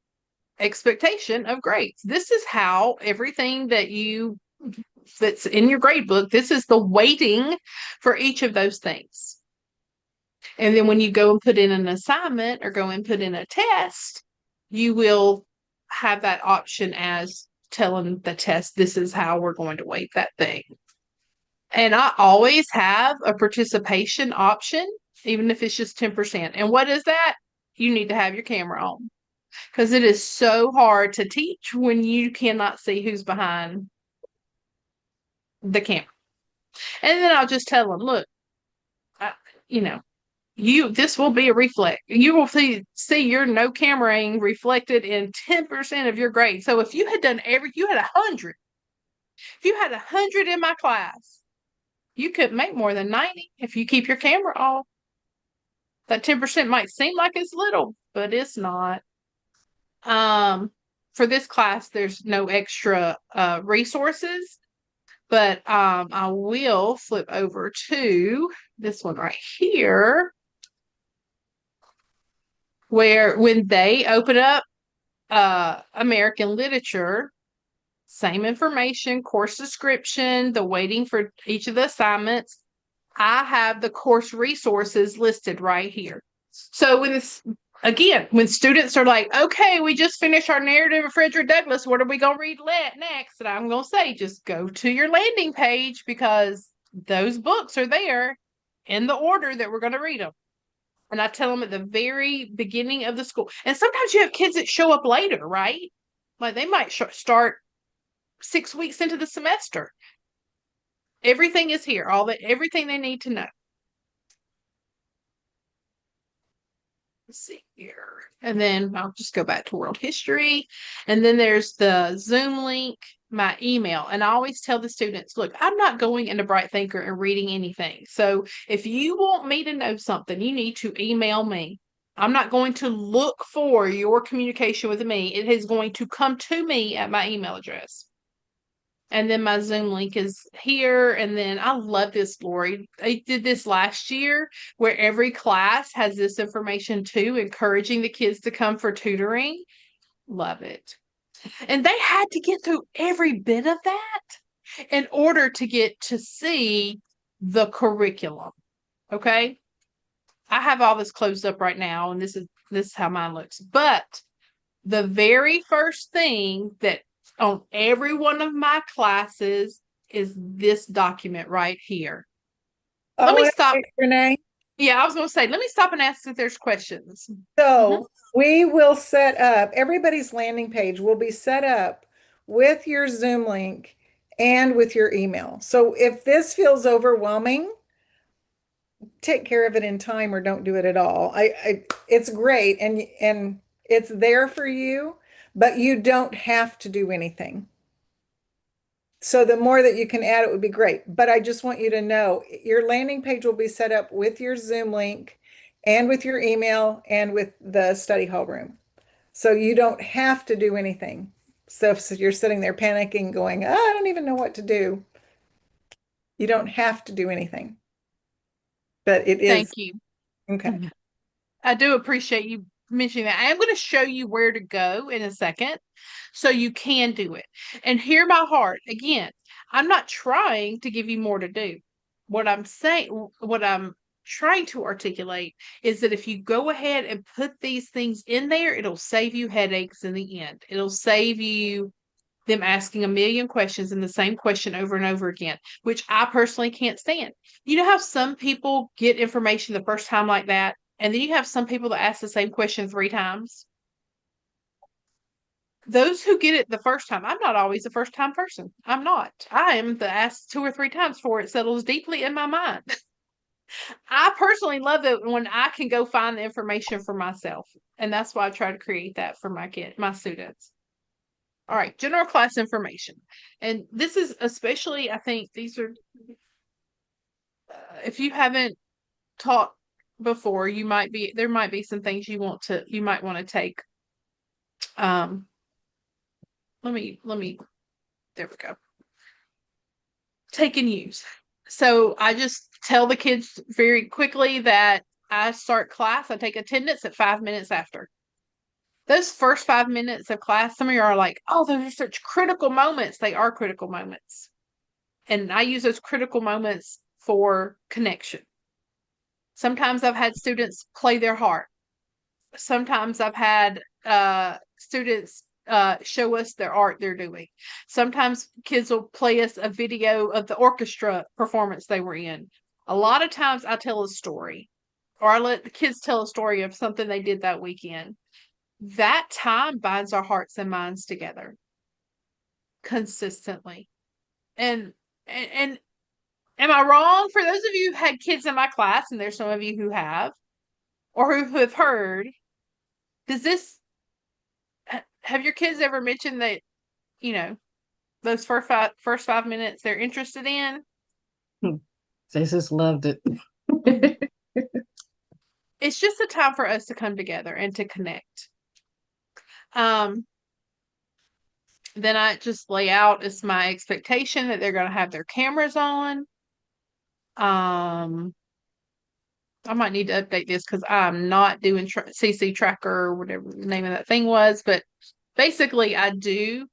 expectation of grades. This is how everything that's in your grade book, this is the weighting for each of those things. And then when you go and put in an assignment or go and put in a test, you will have that option as telling the test, this is how we're going to weight that thing. And I always have a participation option, even if it's just 10%. And what is that? You need to have your camera on, because it is so hard to teach when you cannot see who's behind the camera. And then I'll just tell them, look, this will be a reflect. You will see your no cameraing reflected in 10% of your grade. So if you had done you had 100. If you had 100 in my class, you could make more than 90 if you keep your camera off. That 10% might seem like it's little, but it's not. For this class, there's no extra resources, but I will flip over to this one right here, where when they open up American literature, same information, course description, the weighting for each of the assignments, I have the course resources listed right here. So when students are like, okay, we just finished our narrative of Frederick Douglass, what are we going to read next? And I'm going to say, just go to your landing page, because those books are there in the order that we're going to read them. And I tell them at the very beginning of the school. And sometimes you have kids that show up later, right? Like they might start 6 weeks into the semester. Everything is here, everything they need to know. Let's see here. And then I'll just go back to world history. And then there's the Zoom link, my email. And I always tell the students, look, I'm not going into Bright Thinker and reading anything. So if you want me to know something, you need to email me. I'm not going to look for your communication with me. It is going to come to me at my email address. And then my Zoom link is here. And then I love this, Lori. They did this last year where every class has this information too, encouraging the kids to come for tutoring. Love it. And they had to get through every bit of that in order to get to see the curriculum. Okay. I have all this closed up right now, and this is how mine looks. But the very first thing that on every one of my classes is this document right here. Let me stop. Renee. Yeah, I was going to say, let me stop and ask if there's questions. So we will set up, everybody's landing page will be set up with your Zoom link and with your email. So if this feels overwhelming, take care of it in time or don't do it at all. It's great and it's there for you, but you don't have to do anything. So the more that you can add, it would be great. But I just want you to know your landing page will be set up with your Zoom link and with your email and with the study hall room. So you don't have to do anything. So if you're sitting there panicking, going, I don't even know what to do, you don't have to do anything. But it is. Thank you. Okay. I do appreciate you mentioning that. I am going to show you where to go in a second so you can do it. And hear my heart. Again, I'm not trying to give you more to do. what I'm saying, what I'm trying to articulate is that if you go ahead and put these things in there, it'll save you headaches in the end. It'll save you them asking a million questions and the same question over and over again, which I personally can't stand. You know how some people get information the first time like that, and then you have some people that ask the same question 3 times? Those who get it the first time, I'm not always a first time person. I'm not. I am the asked 2 or 3 times before it settles deeply in my mind. I personally love it when I can go find the information for myself. And that's why I try to create that for my students. All right, general class information. And this is especially, I think these are, if you haven't taught before, there might be some things you might want to take. Let me, there we go. Take and use. So I just tell the kids very quickly that I start class, I take attendance at 5 minutes after. Those first 5 minutes of class, some of you are like, oh, those are such critical moments. They are critical moments. And I use those critical moments for connection. Sometimes I've had students play their heart. Sometimes I've had students show us their art they're doing. Sometimes kids will play us a video of the orchestra performance they were in. A lot of times I tell a story, or I let the kids tell a story of something they did that weekend. That time binds our hearts and minds together consistently. And am I wrong? For those of you who had kids in my class, and there's some of you who have, or who have heard, have your kids ever mentioned that, those first 5 minutes they're interested in? They just loved it. It's just a time for us to come together and to connect. Then I just lay out, it's my expectation that they're going to have their cameras on. I might need to update this because I'm not doing CC tracker or whatever the name of that thing was, but basically I do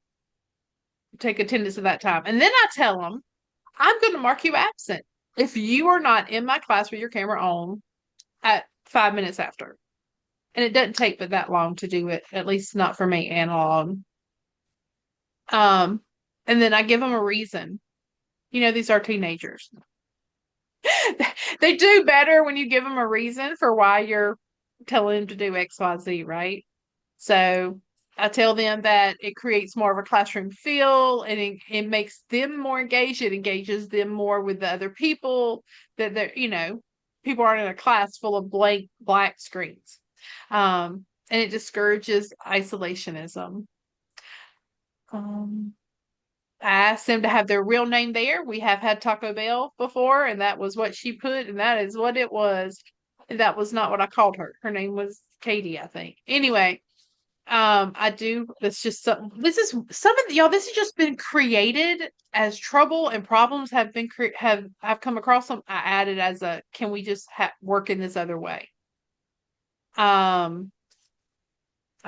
take attendance at that time. And then I tell them, I'm going to mark you absent if you are not in my class with your camera on at 5 minutes after. And it doesn't take but that long to do it, at least not for me, analog. And then I give them a reason. These are teenagers. They do better when you give them a reason for why you're telling them to do X, Y, Z, right? So I tell them that it creates more of a classroom feel, and it makes them more engaged. It engages them more with the other people, that they're, people aren't in a class full of black screens. And it discourages isolationism. I asked them to have their real name there. We have had Taco Bell before, and that was what she put, and that is what it was. And that was not what I called her. Her name was Katie, I think. Anyway, I do. That's just something. This is some of y'all. This has just been created as trouble and problems have been I've come across them. I added as a, can we just work in this other way? I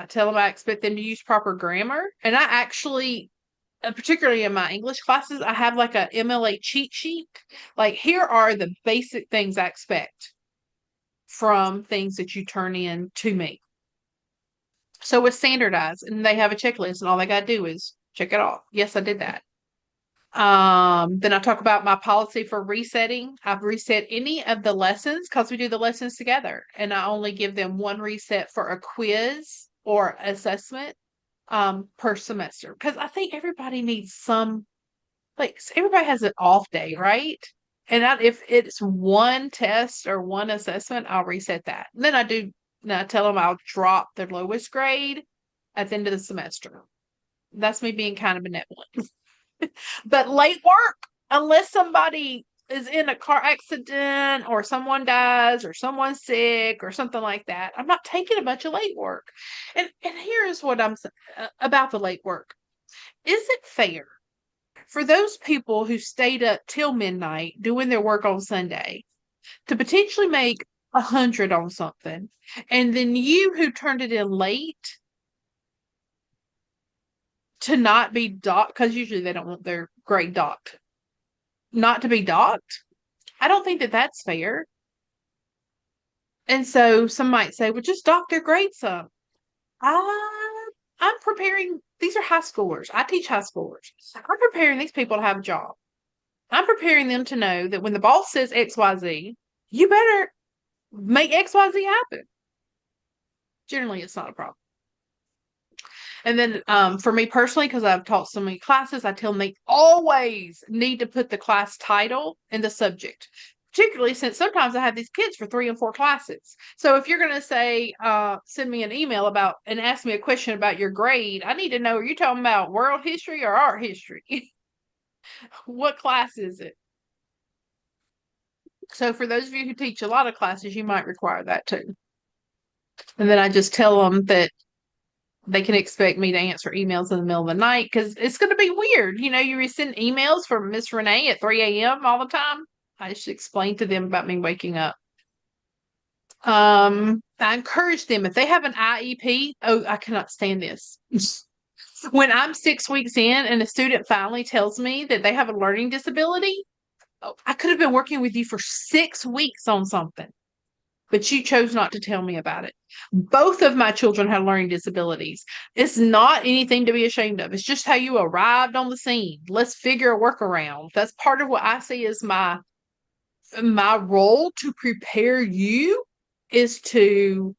tell them I expect them to use proper grammar, and I actually, particularly in my English classes, I have like a MLA cheat sheet. Like, here are the basic things I expect from things that you turn in to me. So it's standardized, and they have a checklist, and all they got to do is check it off. Yes, I did that. Then I talk about my policy for resetting. I've reset any of the lessons because we do the lessons together, and I only give them one reset for a quiz or assessment per semester, because I think everybody needs some, like, everybody has an off day, right? And if it's one test or one assessment, I'll reset that. And then I tell them I'll drop their lowest grade at the end of the semester. That's me being kind of benevolent. But late work, unless somebody is in a car accident or someone dies or someone's sick or something like that, I'm not taking a bunch of late work. And here's what I'm about the late work. Is it fair for those people who stayed up till midnight doing their work on Sunday to potentially make 100 on something, and then you who turned it in late to not be docked, because usually they don't want their grade docked, not to be docked? I don't think that that's fair. And so some might say, well, just dock their grades up. I'm preparing, these are high schoolers. I teach high schoolers. I'm preparing these people to have a job. I'm preparing them to know that when the boss says XYZ, you better make XYZ happen. Generally, it's not a problem. And then for me personally, because I've taught so many classes, I tell them they always need to put the class title and the subject, particularly since sometimes I have these kids for 3 and 4 classes. So if you're going to say, send me an email about and ask me a question about your grade, I need to know, are you talking about world history or art history? What class is it? So for those of you who teach a lot of classes, you might require that too. And then I just tell them that they can expect me to answer emails in the middle of the night because it's going to be weird. You know, you send emails from Miss Renee at 3 a.m. all the time. I just explain to them about me waking up. I encourage them if they have an IEP. Oh, I cannot stand this. When I'm 6 weeks in and a student finally tells me that they have a learning disability, oh, I could have been working with you for 6 weeks on something, but you chose not to tell me about it. Both of my children have learning disabilities. It's not anything to be ashamed of. It's just how you arrived on the scene. Let's figure a workaround. That's part of what I see as my role to prepare you, is to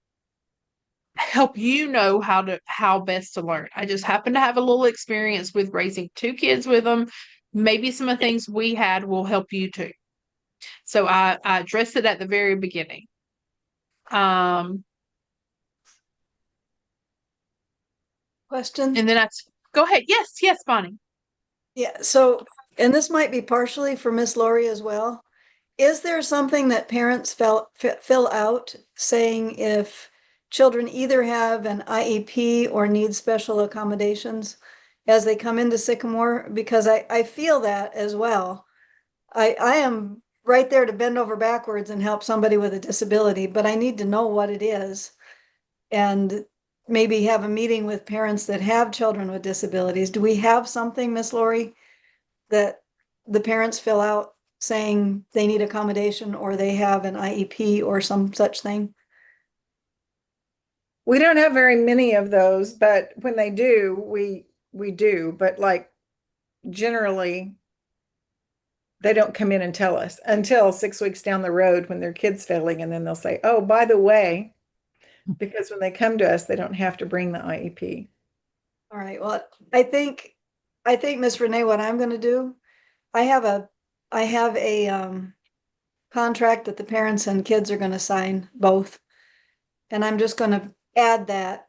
help you know how best to learn. I just happen to have a little experience with raising 2 kids with them. Maybe some of the things we had will help you too. So I addressed it at the very beginning. Question? And then go ahead. Yes, Bonnie. Yeah, so, and this might be partially for Miss Lori as well. Is there something that parents fill out saying if children either have an IEP or need special accommodations as they come into Sycamore? Because I feel that as well. I am right there to bend over backwards and help somebody with a disability, but I need to know what it is. And maybe have a meeting with parents that have children with disabilities. Do we have something, Miss Lori, that the parents fill out saying they need accommodation or they have an IEP or some such thing? We don't have very many of those, but when they do, we do. But like generally, they don't come in and tell us until 6 weeks down the road when their kid's failing, and then they'll say, "Oh, by the way," because when they come to us, they don't have to bring the IEP. All right. Well, I think Miss Renee, what I'm going to do, I have a contract that the parents and kids are going to sign both, and I'm just going to add that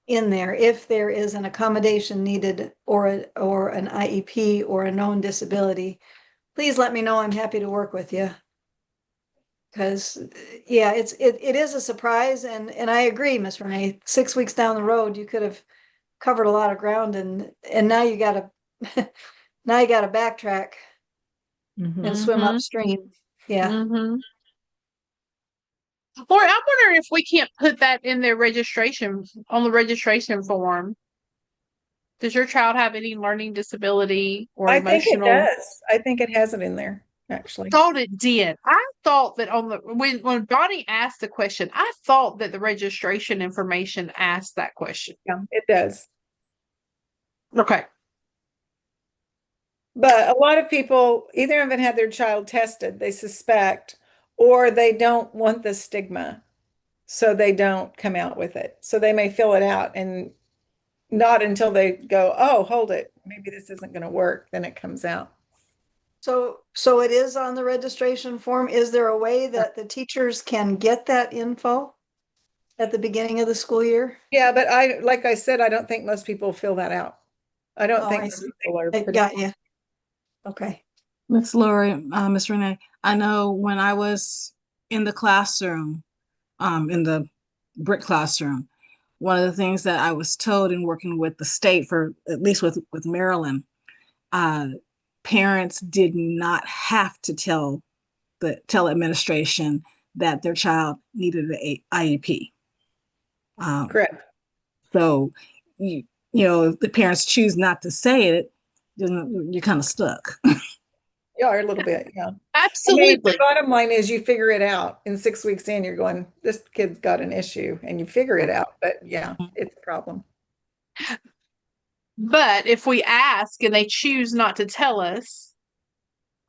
in there if there is an accommodation needed or an IEP or a known disability. Please let me know. I'm happy to work with you. Because yeah, it is a surprise, and I agree, Miss Renee. 6 weeks down the road, you could have covered a lot of ground, and now you got to now you got to backtrack and swim upstream. Yeah. Lori, I'm wondering if we can't put that in their registration, on the registration form. Does your child have any learning disability or I think it emotional? does. I think it has it in there, actually. Thought it did. I thought that when Bonnie asked the question, I thought that the registration information asked that question. Yeah, it does. Okay. But a lot of people either haven't had their child tested, they suspect, or they don't want the stigma, so they don't come out with it. So they may fill it out and not until they go, "Oh, hold it, maybe this isn't going to work," then it comes out. So it is on the registration form. Is there a way that the teachers can get that info at the beginning of the school year? Yeah, but like I said, I don't think most people fill that out. I don't think most people are I got you. Okay. Miss Lori, Miss Renee, I know when I was in the classroom, in the brick classroom, one of the things that I was told in working with the state, for at least with Maryland, parents did not have to tell administration that their child needed an IEP. Correct. So you know, if the parents choose not to say it, then you're kind of stuck. Yeah, a little bit. Yeah. Absolutely. The bottom line is you figure it out. In 6 weeks in, you're going, this kid's got an issue, and you figure it out. But yeah, it's a problem. But if we ask and they choose not to tell us,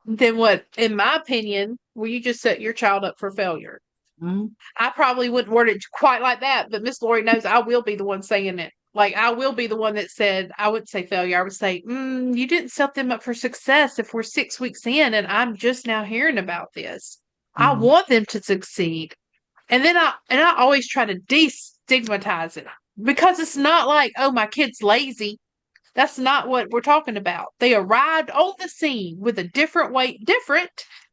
then what, in my opinion, will you just set your child up for failure? Mm-hmm. I probably wouldn't word it quite like that, but Miss Lori knows I will be the one saying it. Like, I will be the one that said, I wouldn't say failure. I would say, you didn't set them up for success if we're 6 weeks in and I'm just now hearing about this. I want them to succeed. And then I always try to destigmatize it, because it's not like, oh, my kid's lazy. That's not what we're talking about. They arrived on the scene with a different way,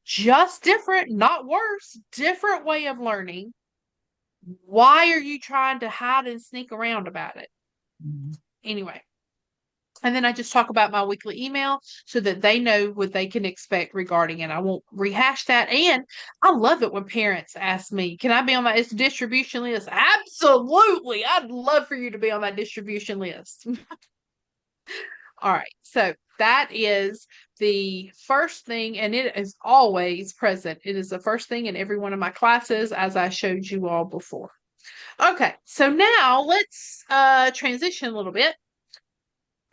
just different, not worse, different way of learning. Why are you trying to hide and sneak around about it? Anyway. And then I just talk about my weekly email so that they know what they can expect regarding it. I won't rehash that. And I love it when parents ask me, can I be on that distribution list? Absolutely. I'd love for you to be on that distribution list. All right. So that is the first thing, and it is always present. It is the first thing in every one of my classes, as I showed you all before. Okay. So now let's transition a little bit.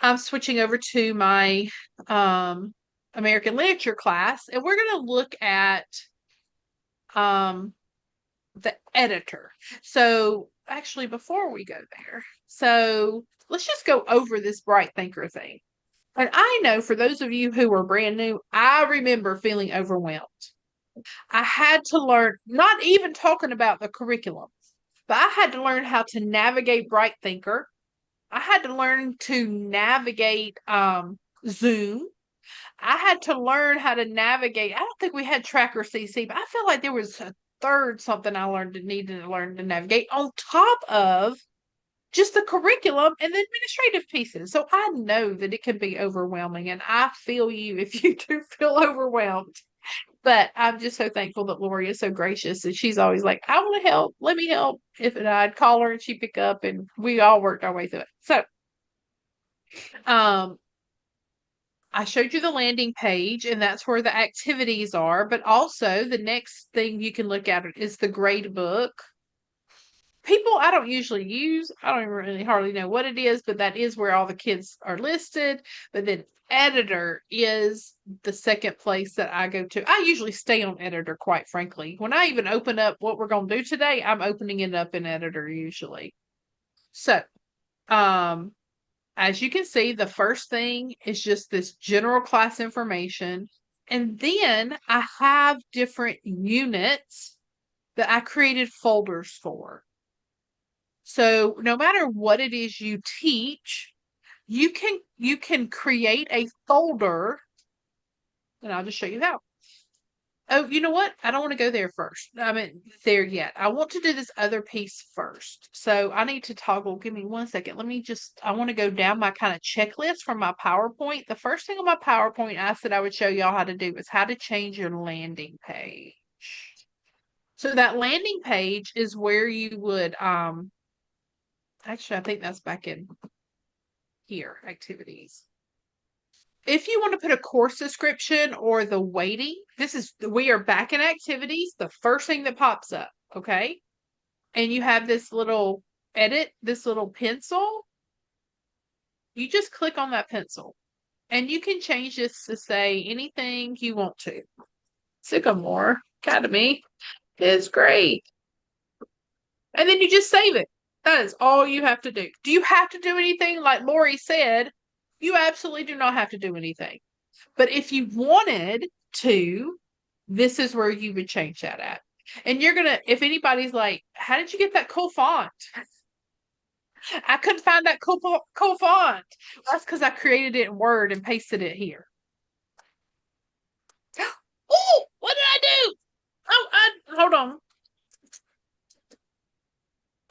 I'm switching over to my American literature class, and we're going to look at the editor. So actually, before we go there, so let's just go over this bright thinker thing. And I know for those of you who are brand new, I remember feeling overwhelmed. I had to learn, not even talking about the curriculum, but I had to learn how to navigate Bright Thinker. I had to learn to navigate Zoom. I had to learn how to navigate. I don't think we had Tracker CC, but I feel like there was a third something I needed to learn to navigate on top of just the curriculum and the administrative pieces. So I know that it can be overwhelming, and I feel you if you do feel overwhelmed. But I'm just so thankful that Lori is so gracious, and she's always like, I want to help. Let me help. If I'd call her and she'd pick up, and we all worked our way through it. So, I showed you the landing page, and that's where the activities are. But also, the next thing you can look at is the grade book. People I don't usually use. I don't even really hardly know what it is, but that is where all the kids are listed. But then editor is the second place that I go to. I usually stay on editor, quite frankly. When I even open up what we're going to do today, I'm opening it up in editor usually. So, as you can see, the first thing is just this general class information. And then I have different units that I created folders for. So no matter what it is you teach, you can create a folder, and I'll just show you how. Oh, you know what? I don't want to go there first. I mean, there yet. I want to do this other piece first. So I need to toggle. Give me 1 second. I want to go down my kind of checklist from my PowerPoint. The first thing on my PowerPoint I said I would show y'all how to do is how to change your landing page. So that landing page is where you would, actually, I think that's back in here, activities. If you want to put a course description or the weighting, we are back in activities, the first thing that pops up, okay? And you have this little this little pencil. You just click on that pencil, and you can change this to say anything you want to. Sycamore Academy is great. And then you just save it. That is all you have to do. Do you have to do anything? Like Lori said, you absolutely do not have to do anything. But if you wanted to, this is where you would change that at. And you're going to, if anybody's like, how did you get that cool font? I couldn't find that cool font. That's because I created it in Word and pasted it here. Oh, what did I do? Oh, hold on.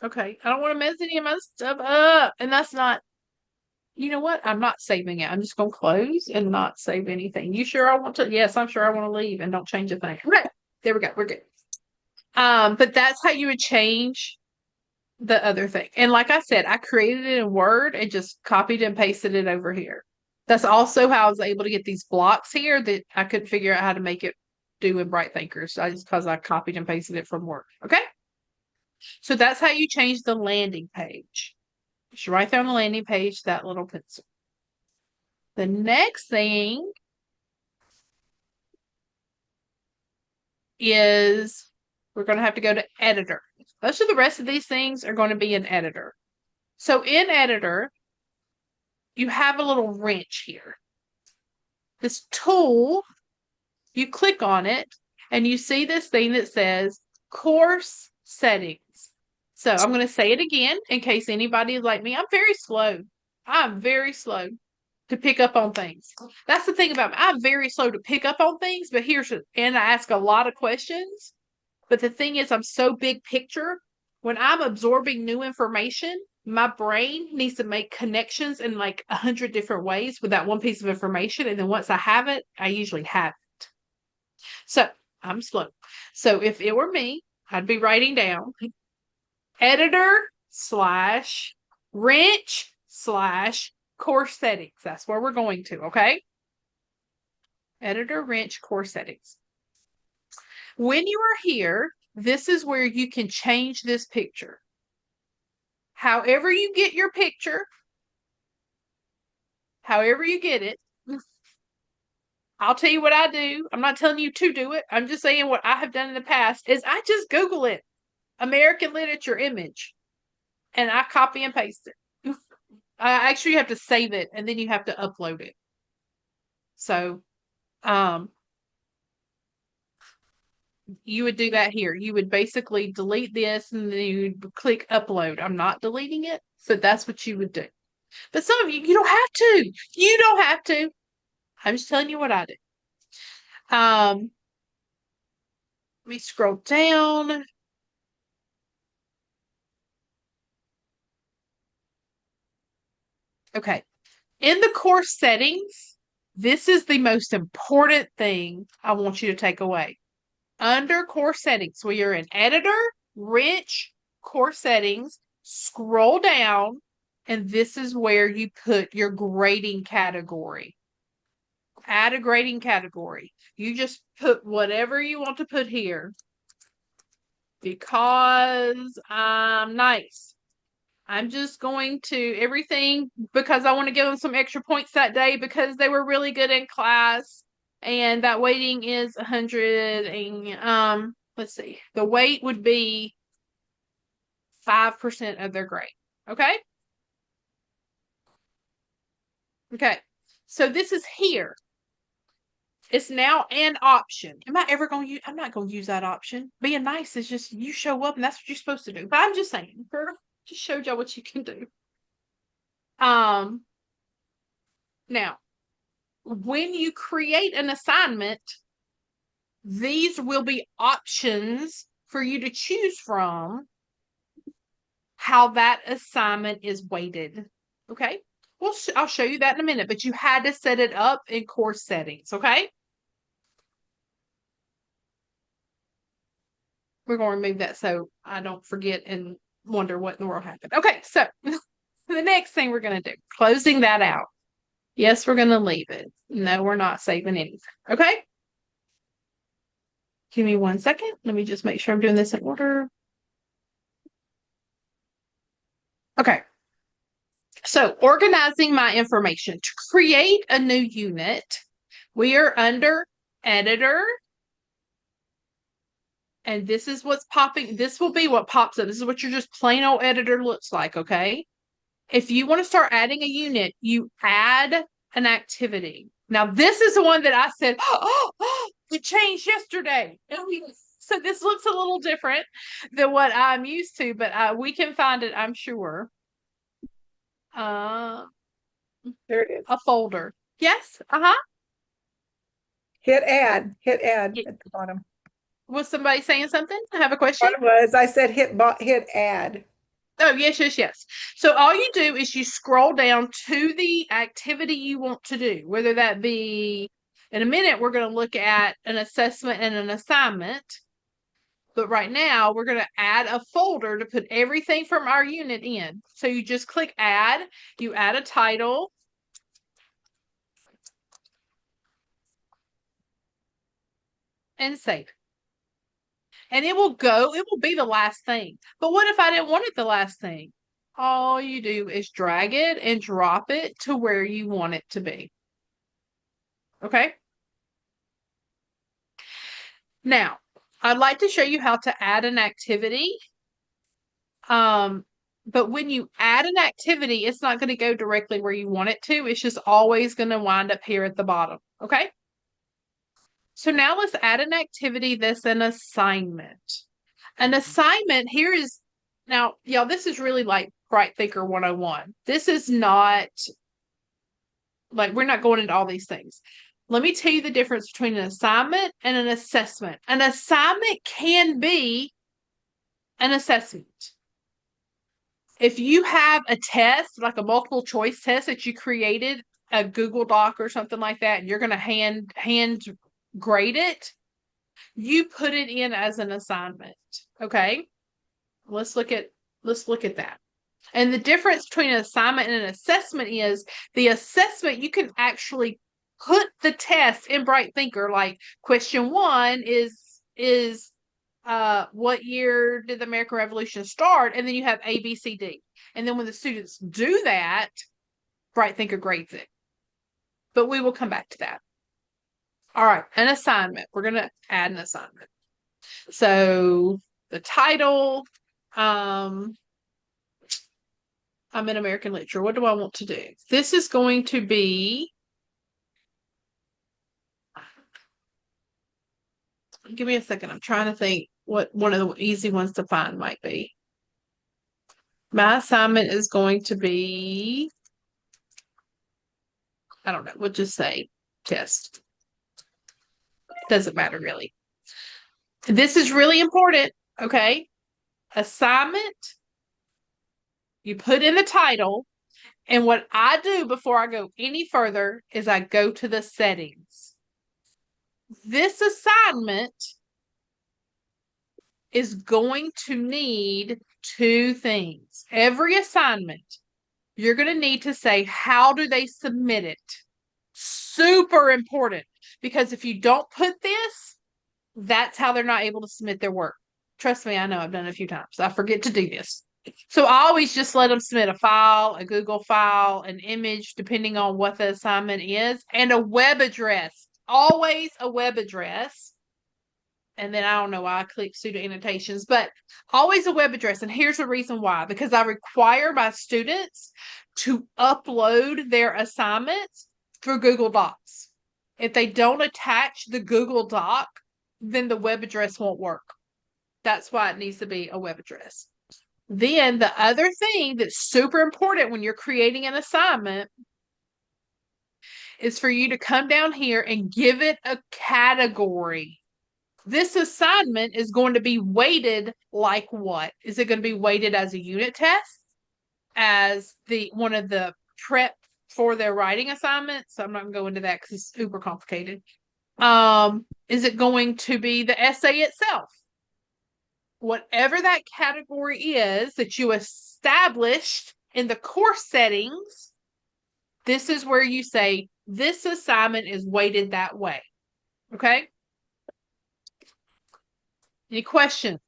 Okay, I don't want to mess any of my stuff up. And that's not, you know what? I'm not saving it. I'm just going to close and not save anything. You sure I want to? Yes, I'm sure I want to leave and don't change a thing. Okay, there we go. We're good. But that's how you would change the other thing. And like I said, I created it in Word and just copied and pasted it over here. That's also how I was able to get these blocks here that I couldn't figure out how to make it do in Bright Thinkers. Just because I copied and pasted it from Word. Okay. So that's how you change the landing page. Just right there on the landing page, that little pencil. The next thing is we're going to have to go to editor. Most of the rest of these things are going to be in editor. So in editor, you have a little wrench here. This tool, you click on it and you see this thing that says course settings. So I'm going to say it again in case anybody is like me. I'm very slow. I'm very slow to pick up on things. That's the thing about me. I'm very slow to pick up on things, but and I ask a lot of questions. But the thing is, I'm so big picture. When I'm absorbing new information, my brain needs to make connections in like 100 different ways with that one piece of information. And then once I have it, I usually have it. So I'm slow. So if it were me, I'd be writing down editor/wrench/course settings. That's where we're going to, okay? Editor, wrench, course settings. When you are here, this is where you can change this picture. However you get your picture, however you get it, I'll tell you what I do. I'm not telling you to do it. I'm just saying what I have done in the past is I just Google it, American literature image, and I copy and paste it. Actually, you have to save it, and then you have to upload it. So, you would do that here. You would basically delete this and then you would click upload. I'm not deleting it, but that's what you would do. But some of you, you don't have to. You don't have to. I'm just telling you what I do. Let me scroll down. Okay. In the course settings, this is the most important thing I want you to take away. Under course settings, where you're in editor, wrench, course settings, scroll down, and this is where you put your grading category. Add a grading category. You just put whatever you want to put here. Because I'm nice. I'm just going to everything because I want to give them some extra points that day because they were really good in class. And that weighting is 100 and let's see. The weight would be 5% of their grade. Okay? Okay. So this is here. It's now an option. Am I ever going to use? I'm not going to use that option. Being nice is just you show up and that's what you're supposed to do. But I'm just saying, just showed y'all what you can do. Now, when you create an assignment, these will be options for you to choose from how that assignment is weighted. Okay? Well, I'll show you that in a minute, but you had to set it up in course settings. Okay? We're going to remove that so I don't forget and wonder what in the world happened. Okay, so the next thing we're going to do, closing that out. Yes, we're going to leave it. No, we're not saving anything. Okay? Give me 1 second. Let me just make sure I'm doing this in order. Okay. So, organizing my information. To create a new unit, we are under Editor. And this is what's popping. This will be what pops up. This is what your just plain old editor looks like, okay? If you want to start adding a unit, you add an activity. Now, this is the one that I said, it changed yesterday. So this looks a little different than what I'm used to, but we can find it, I'm sure. There it is. A folder. Yes. Uh-huh. Hit add Yeah. at the bottom. Was somebody saying something? I have a question. I said hit add. Oh, yes. So all you do is you scroll down to the activity you want to do, whether that be, in a minute, we're going to look at an assessment and an assignment. But right now, we're going to add a folder to put everything from our unit in. So you just click add, you add a title. and save. And it will be the last thing. But what if I didn't want it the last thing? All you do is drag it and drop it to where you want it to be. Okay? Now, I'd like to show you how to add an activity. But when you add an activity, it's not going to go directly where you want it to. It's just always going to wind up here at the bottom. Okay? So now let's add an activity that's an assignment. An assignment here is, now, y'all, this is really like Bright Thinker 101. This is not, like, we're not going into all these things. Let me tell you the difference between an assignment and an assessment. An assignment can be an assessment. If you have a test, like a multiple choice test that you created, a Google Doc or something like that, and you're going to hand grade it, you put it in as an assignment. Okay? Let's look at that. And the difference between an assignment and an assessment is the assessment, you can actually put the test in Bright Thinker. Like question 1 is what year did the American Revolution start? And then you have A, B, C, D. And then when the students do that, Bright Thinker grades it. But we will come back to that. All right, an assignment. We're going to add an assignment. So the title, I'm in American literature. What do I want to do? This is going to be, give me a second. I'm trying to think what one of the easy ones to find might be. My assignment is going to be, I don't know, we'll just say test. Doesn't matter really. This is really important, okay? Assignment, you put in the title, and what I do before I go any further is I go to the settings. This assignment is going to need 2 things. Every assignment, you're going to need to say, how do they submit it? Super important, because if you don't put this, that's how they're not able to submit their work. Trust me, I know, I've done it a few times. I forget to do this. So I always just let them submit a file, a Google file, an image, depending on what the assignment is, and a web address. Always a web address. And then I don't know why I click student annotations, but always a web address. And here's the reason why. Because I require my students to upload their assignments through Google Docs. If they don't attach the Google Doc, then the web address won't work. That's why it needs to be a web address. Then the other thing that's super important when you're creating an assignment is for you to come down here and give it a category. This assignment is going to be weighted like what? Is it going to be weighted as a unit test? As one of the prep for their writing assignments? So I'm not going to go into that because it's super complicated. Is it going to be the essay itself? Whatever that category is that you established in the course settings, this is where you say, this assignment is weighted that way. Okay? Any questions?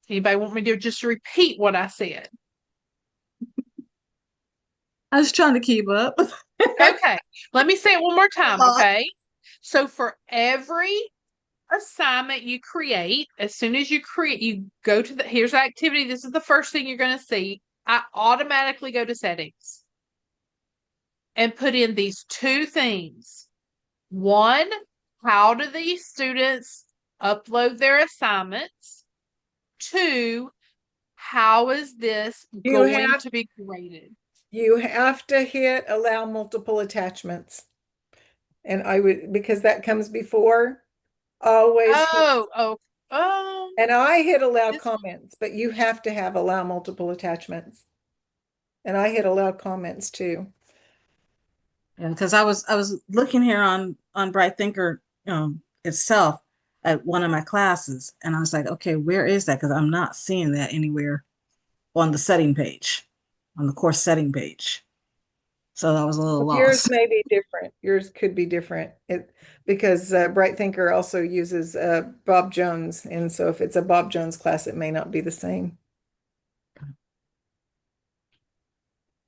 Anybody want me to just repeat what I said? I was trying to keep up. Okay, let me say it one more time, okay? So for every assignment you create, as soon as you create, you go to here's the activity. This is the first thing you're going to see. I automatically go to settings and put in these 2 things. 1, how do these students upload their assignments? 2, how is this going to be graded? You have to hit allow multiple attachments. And I would, because that comes before, always. Oh. And I hit allow comments, but you have to have allow multiple attachments. And I hit allow comments too. Yeah, because I was looking here on Bright Thinker itself at one of my classes, and I was like, okay, where is that? Because I'm not seeing that anywhere on the setting page, on the course setting page. So I was a little Yours lost. may be different. Yours could be different because Bright Thinker also uses Bob Jones. And so if it's a Bob Jones class, it may not be the same.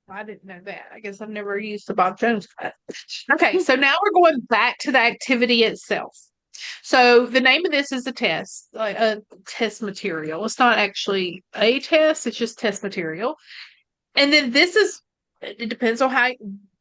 I didn't know that. I guess I've never used the Bob Jones class. Okay, so now we're going back to the activity itself. So the name of this is a test, a test material. It's not actually a test, it's just test material. And then it depends on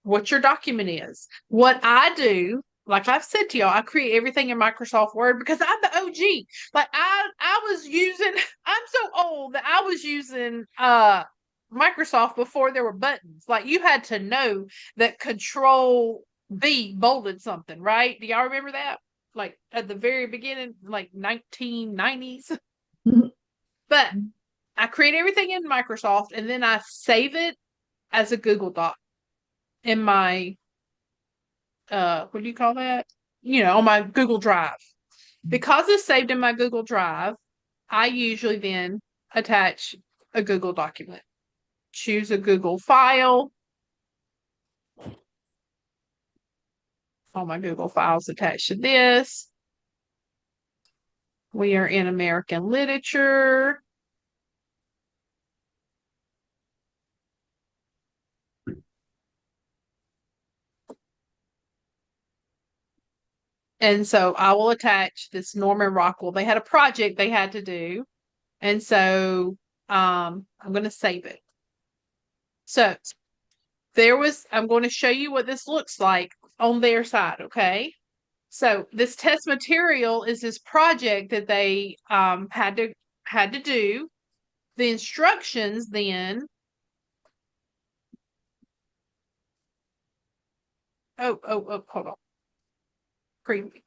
what your document is. What I do, like I've said to y'all, I create everything in Microsoft Word because I'm the OG. Like I was using, I'm so old that I was using Microsoft before there were buttons. Like you had to know that Control B bolded something, right? Do y'all remember that? Like at the very beginning, like 1990s. But I create everything in Microsoft and then I save it as a Google Doc in my what do you call that? On my Google Drive. Because it's saved in my Google Drive, I usually then attach a Google document. Choose a Google file. All my Google files attached to this. We are in American literature. And so I will attach this Norman Rockwell. They had a project they had to do. And so I'm going to save it. So I'm going to show you what this looks like on their side, okay? So this test material is this project that they had to do. The instructions then. Hold on. Creepy.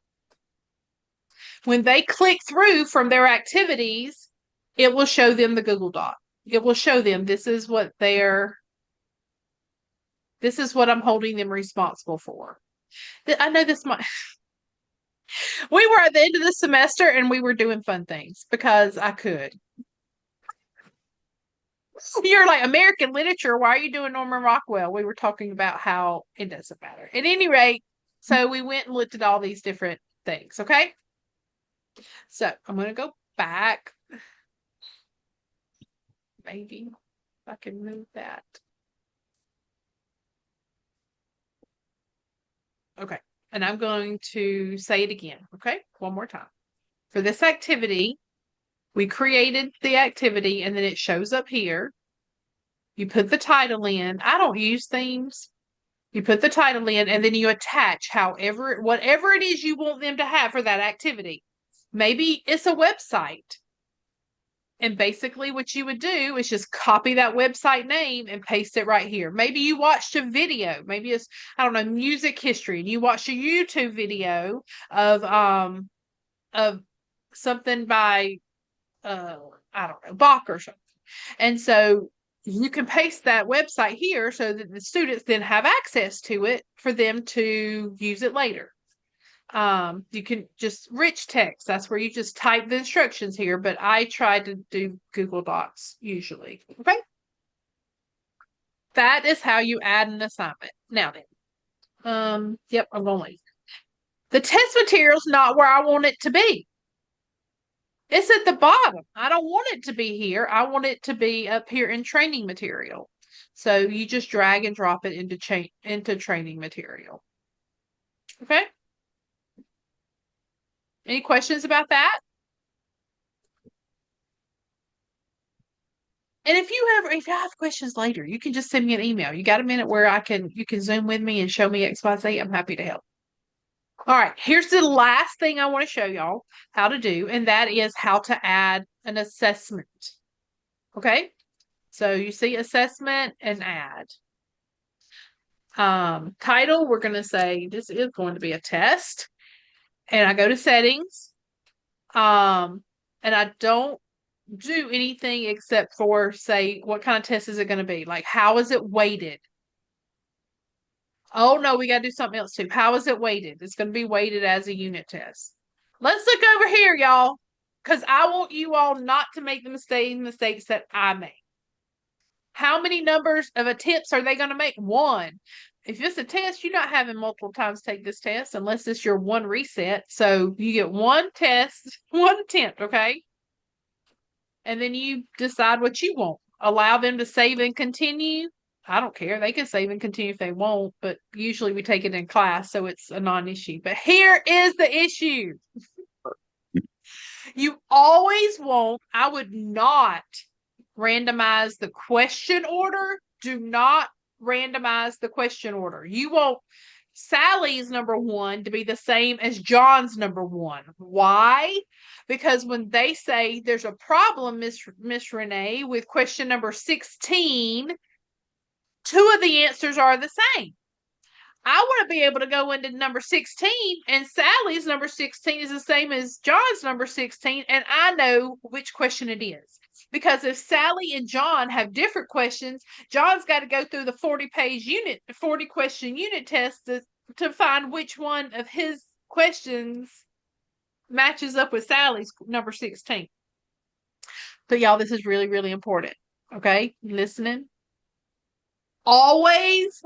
When they click through from their activities, it will show them the Google Doc. It will show them this is what I'm holding them responsible for. I know this might. We were at the end of the semester and we were doing fun things because I could. You're like American literature. Why are you doing Norman Rockwell? We were talking about how it doesn't matter. At any rate, so we went and looked at all these different things. Okay. So I'm going to go back. Maybe if I can move that. Okay. And I'm going to say it again. Okay. One more time. For this activity, we created the activity and then it shows up here. You put the title in. I don't use themes. You put the title in and then you attach whatever it is you want them to have for that activity. Maybe it's a website. And basically what you would do is just copy that website name and paste it right here. Maybe you watched a video. Maybe it's, I don't know, music history. And you watched a YouTube video of something by, I don't know, Bach or something. And so you can paste that website here so that the students then have access to it for them to use it later. You can just rich text. That's where you just type the instructions here, but I try to do Google Docs usually. Okay. That is how you add an assignment. Now then, yep, I'm going to leave. The test material is not where I want it to be. It's at the bottom. I don't want it to be here. I want it to be up here in training material. So you just drag and drop it into training material. Okay. Any questions about that? And if you have questions later, you can just send me an email. You got a minute where you can Zoom with me and show me XYZ? I'm happy to help. All right, here's the last thing I want to show y'all how to do, and that is how to add an assessment. Okay, so you see assessment and add. Title, we're going to say this is going to be a test. And I go to settings. And I don't do anything except for say, what kind of test is it going to be? Like, how is it weighted? Oh no, we got to do something else too. How is it weighted? It's going to be weighted as a unit test. Let's look over here, y'all, because I want you all not to make the mistakes that I made. How many numbers of attempts are they going to make? One. If it's a test, you're not having multiple times take this test unless it's your one reset. So you get one test, one attempt, okay? And then you decide what you want. Allow them to save and continue. I don't care. They can save and continue if they want, but usually we take it in class, so it's a non-issue. But here is the issue. You always want, I would not randomize the question order. Do not randomize the question order. You want Sally's number one to be the same as John's number one. Why? Because when they say there's a problem, Miss Renee, with question number 16, two of the answers are the same. I want to be able to go into number 16, and Sally's number 16 is the same as John's number 16, and I know which question it is. Because if Sally and John have different questions, John's got to go through the 40 question unit test to find which one of his questions matches up with Sally's number 16. So y'all, this is really, really important. Okay? Listening? Always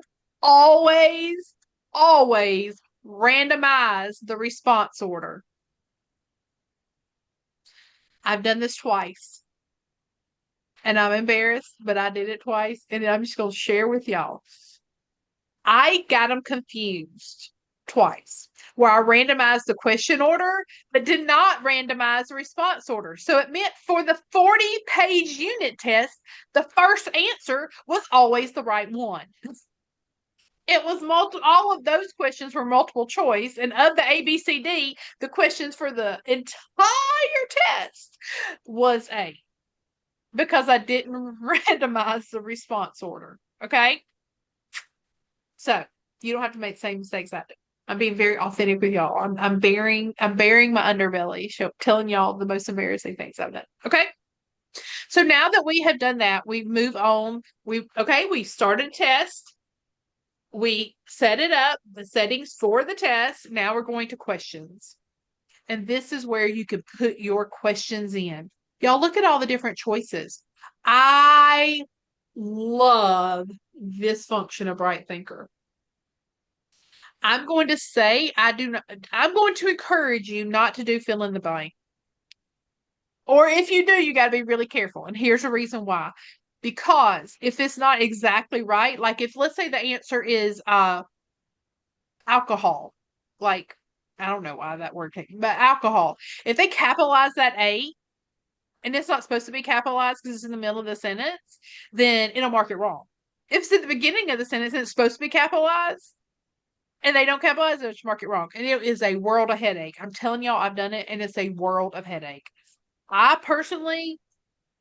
randomize the response order. I've done this twice. And I'm embarrassed, but I did it twice. And I'm just going to share with y'all. I got them confused twice, where I randomized the question order, but did not randomize the response order. So it meant for the 40-page unit test, the first answer was always the right one. It was all of those questions were multiple choice, and of the ABCD, the questions for the entire test was A, because I didn't randomize the response order. Okay, so you don't have to make the same mistakes I do. I'm being very authentic with y'all. I'm bearing my underbelly, telling y'all the most embarrassing things I've done. Okay. So now that we have done that, we move on. We started a test. We set it up, the settings for the test. Now we're going to questions. And this is where you can put your questions in. Y'all look at all the different choices. I love this function of Bright Thinker. I'm going to say I'm going to encourage you not to do fill in the blank. Or if you do, you got to be really careful. And here's a reason why. Because if it's not exactly right, like if let's say the answer is alcohol, like I don't know why that word came, but alcohol. If they capitalize that A and it's not supposed to be capitalized because it's in the middle of the sentence, then it'll mark it wrong. If it's at the beginning of the sentence and it's supposed to be capitalized and they don't capitalize it, mark it wrong. And it is a world of headache. I'm telling y'all, I've done it and it's a world of headache. I personally,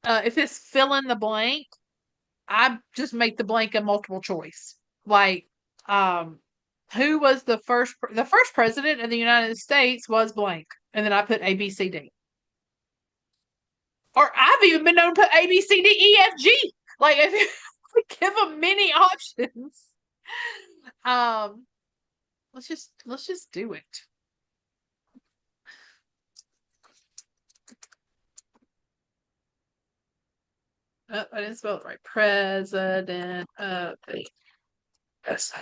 if it's fill in the blank, I just make the blank a multiple choice. Like, who was the first president of the United States was blank. And then I put A, B, C, D. Or I've even been known to put A, B, C, D, E, F, G. Like, if you give them many options. Let's just do it. I didn't spell it right. President of the US.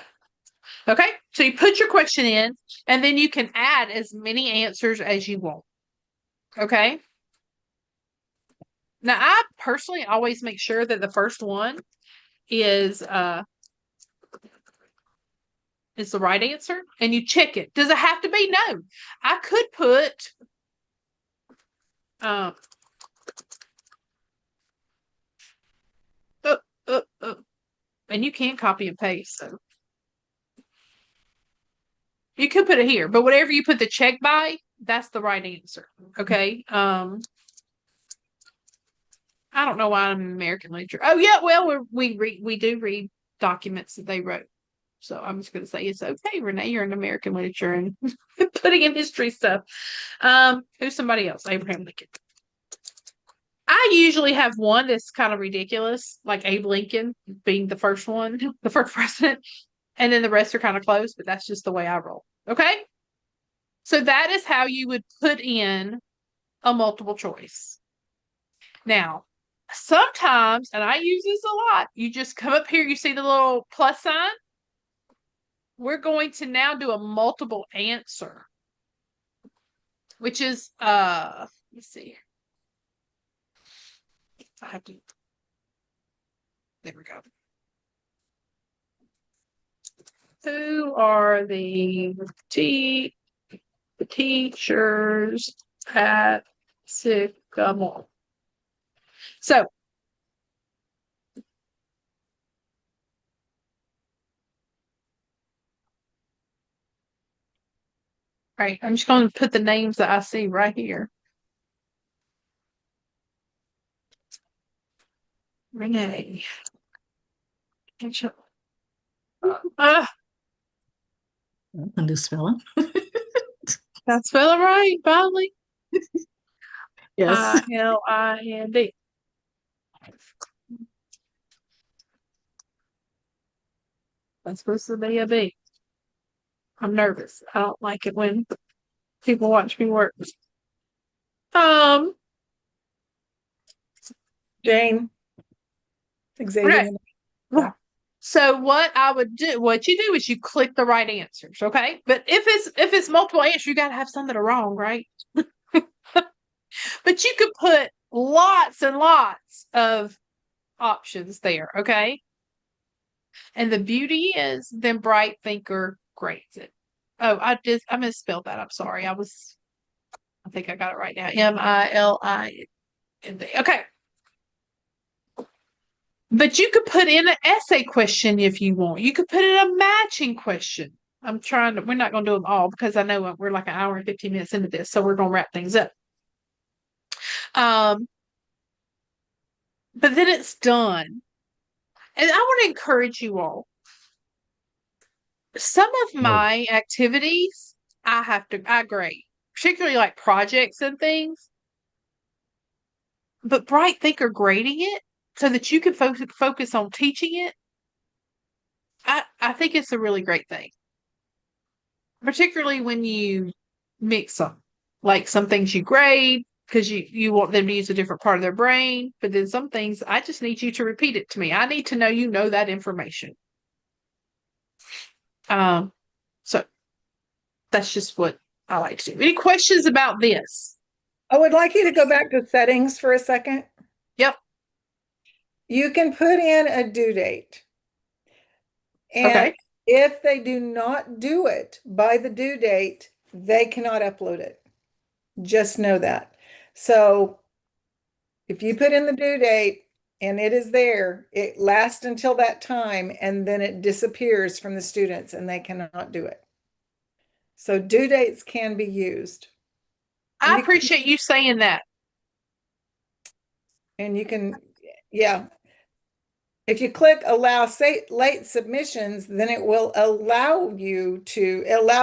Okay, so you put your question in, and then you can add as many answers as you want. Okay. Now, I personally always make sure that the first one is the right answer, and you check it. Does it have to be? No. I could put and you can copy and paste, so you could put it here, but whatever you put the check by, that's the right answer. Okay. I don't know why I'm an American literature. Oh yeah, well we do read documents that they wrote. So I'm just gonna say it's okay, Renee, you're an American literature and putting in history stuff. Who's somebody else? Abraham Lincoln. I usually have one that's kind of ridiculous, like Abe Lincoln being the first one, the first president, and then the rest are kind of close, but that's just the way I roll. Okay? So that is how you would put in a multiple choice. Now, sometimes, and I use this a lot, you just come up here, you see the little plus sign. We're going to now do a multiple answer, which is, let's see. I have to, there we go. Who are the teachers at Sycamore? So, right, I'm just going to put the names that I see right here. Renee. I can do spelling. That's spelling right, finally. Yes. Ilind. That's supposed to be a B. I'm nervous. I don't like it when people watch me work. Jane. Xavier. Right. So what you do is you click the right answers, okay? But if it's multiple answers, you gotta have some that are wrong, right? But you could put lots and lots of options there, okay? And the beauty is then Bright Thinker grades it. Oh, I misspelled that. I'm sorry. I think I got it right now. Milind. Okay. But you could put in an essay question if you want. You could put in a matching question. We're not going to do them all because I know we're like an hour and 15 minutes into this, so we're going to wrap things up. But then it's done. And I want to encourage you all. Some of my activities, I grade, particularly like projects and things. But Bright Thinker grading it so that you can focus on teaching it, I think it's a really great thing. Particularly when you mix them. Like some things you grade because you want them to use a different part of their brain. But then some things, I just need you to repeat it to me. I need to know you know that information. So that's just what I like to do. Any questions about this? I would like you to go back to settings for a second. Yep. You can put in a due date. And okay. If they do not do it by the due date, they cannot upload it. Just know that. So if you put in the due date and it is there, it lasts until that time and then it disappears from the students and they cannot do it. So due dates can be used. I appreciate you saying that. And you can, yeah. If you click allow late submissions, then it will allow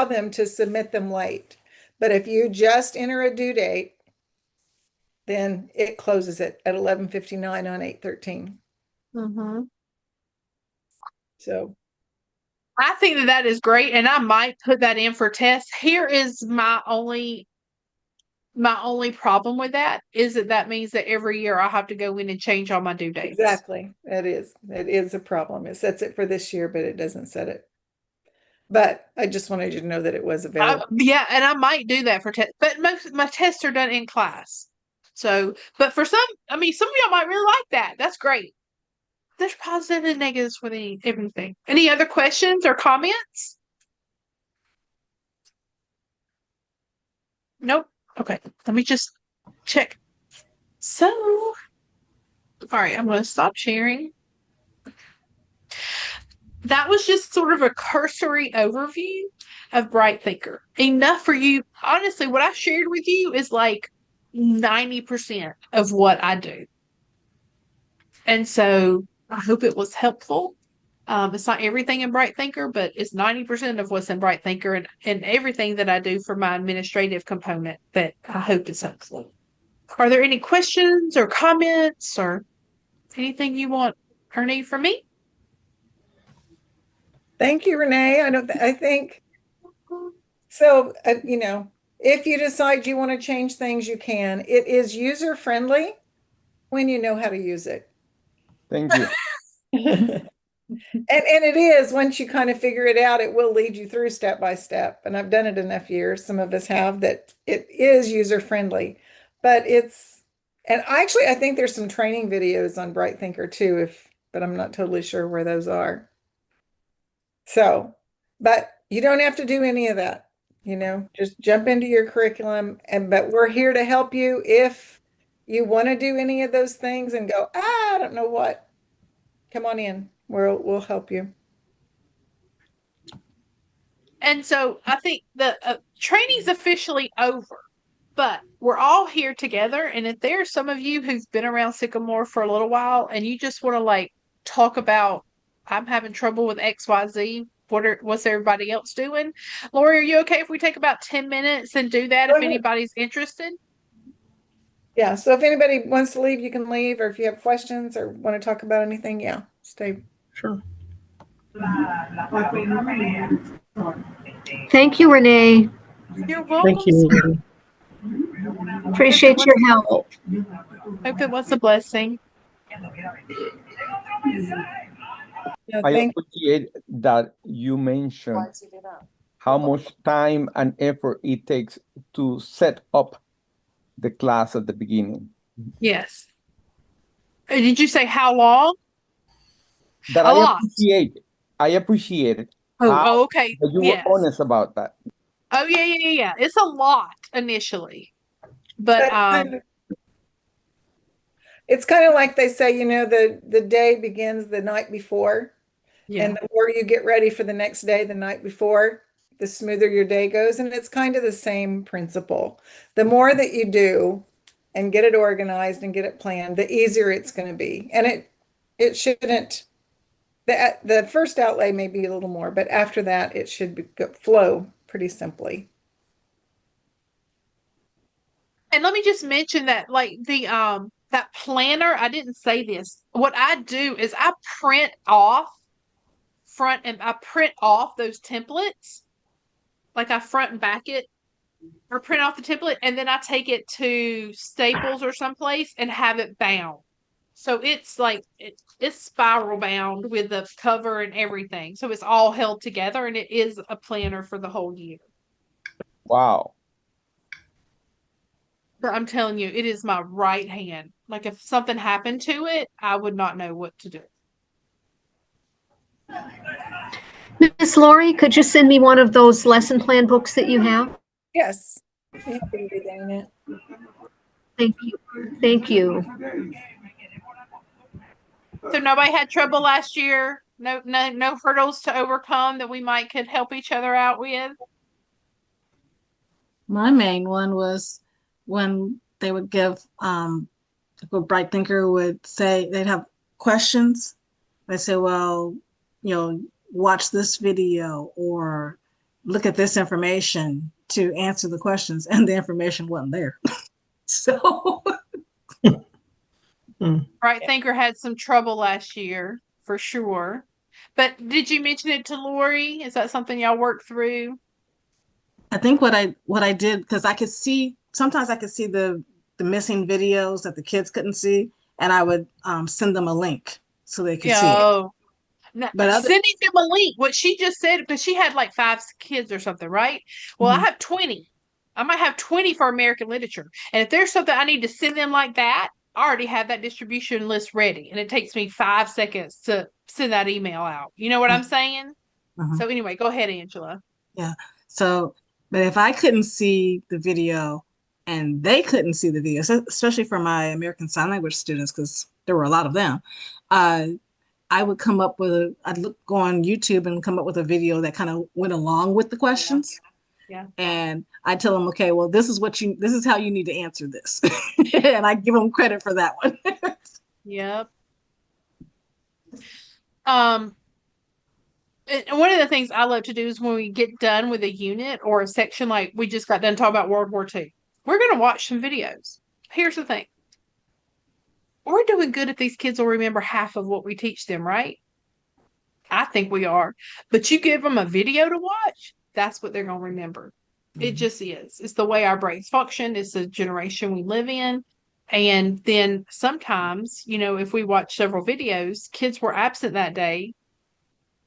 them to submit them late. But if you just enter a due date, then it closes it at 11:59 on 8/13. Mm-hmm. So I think that is great, and I might put that in for tests. Here is my only problem with that is that means that every year I have to go in and change all my due dates. Exactly. It is a problem. It sets it for this year, but it doesn't set it. But I just wanted you to know that it was available. Yeah, and I might do that for tests, but most of my tests are done in class. So, but for some of y'all might really like that. That's great. There's positives and negatives with everything. Any other questions or comments? Nope. Okay, let me just check. So, all right, I'm going to stop sharing. That was just sort of a cursory overview of Bright Thinker. Enough for you. Honestly, what I shared with you is like 90% of what I do. And so I hope it was helpful. It's not everything in Bright Thinker, but it's 90% of what's in Bright Thinker and everything that I do for my administrative component that I hope is helpful. Are there any questions or comments or anything you want or need from me? Thank you, Renee. I think so. If you decide you want to change things, you can. It is user friendly. when you know how to use it. Thank you. And it is, once you kind of figure it out, it will lead you through step by step. And I've done it enough years, some of us have, that it is user friendly. But and actually I think there's some training videos on Bright Thinker too, but I'm not totally sure where those are. So, but you don't have to do any of that, just jump into your curriculum, but we're here to help you if you want to do any of those things and go, I don't know what. Come on in. We'll help you. And so I think the training's officially over, but we're all here together. And if there's some of you who's been around Sycamore for a little while and you just want to like talk about, I'm having trouble with XYZ, what's everybody else doing? Lori, are you okay if we take about 10 minutes and do that if anybody's interested? Yeah, so if anybody wants to leave, you can leave, or if you have questions or want to talk about anything, yeah, stay. Sure. Thank you, Renee. You're welcome. Thank you. Appreciate your help. Hope it was a blessing. No, I appreciate that you mentioned how much time and effort it takes to set up the class at the beginning. Yes. Did you say how long? That A lot. I appreciate it. Oh, okay. That you Yes. were honest about that. Oh, yeah. It's a lot initially. But it's kind of like they say, the day begins the night before. yeah. And the more you get ready for the next day the night before, the smoother your day goes. And it's kind of the same principle. The more that you do and get it organized and get it planned, the easier it's going to be. And it shouldn't, the first outlay may be a little more, but after that, it should flow pretty simply. And let me just mention that, like the that planner, I didn't say this. What I do is I print off those templates. Like I front and back it or print off the template, and then I take it to Staples or someplace and have it bound. So it's like it's spiral bound with the cover and everything. So it's all held together, and it is a planner for the whole year. Wow. But I'm telling you, it is my right hand. Like if something happened to it, I would not know what to do. Miss Lori, could you send me one of those lesson plan books that you have? Yes. Happy to do that, Annette. Thank you. Thank you. So nobody had trouble last year? No hurdles to overcome that we could help each other out with? My main one was when they would give, a Bright Thinker would say, they'd have questions. They say, well, watch this video or look at this information to answer the questions, and the information wasn't there. So Bright Thinker had some trouble last year for sure. But did you mention it to Lori? Is that something y'all worked through? I think what I did, because sometimes I could see the missing videos that the kids couldn't see, and I would send them a link so they could see it. No, But sending them a link, what she just said, because she had like 5 kids or something, right? Well, I have 20. I might have 20 for American literature. And if there's something I need to send them like that, I already have that distribution list ready. And it takes me 5 seconds to send that email out. You know what I'm saying? So anyway, go ahead, Angela. Yeah. So, but if I couldn't see the video and they couldn't see the video, especially for my American Sign Language students, because there were a lot of them, I would come up with go on YouTube and come up with a video that kind of went along with the questions. Yeah. And I tell them, okay, well, this is how you need to answer this. And I give them credit for that one. Yep. And one of the things I love to do is when we get done with a unit or a section, like we just got done talking about World War II, we're going to watch some videos. Here's the thing. We're doing good if these kids will remember half of what we teach them, right? I think we are. But you give them a video to watch, that's what they're going to remember. It just is. It's the way our brains function. It's the generation we live in. And then sometimes, you know, if we watch several videos, kids were absent that day.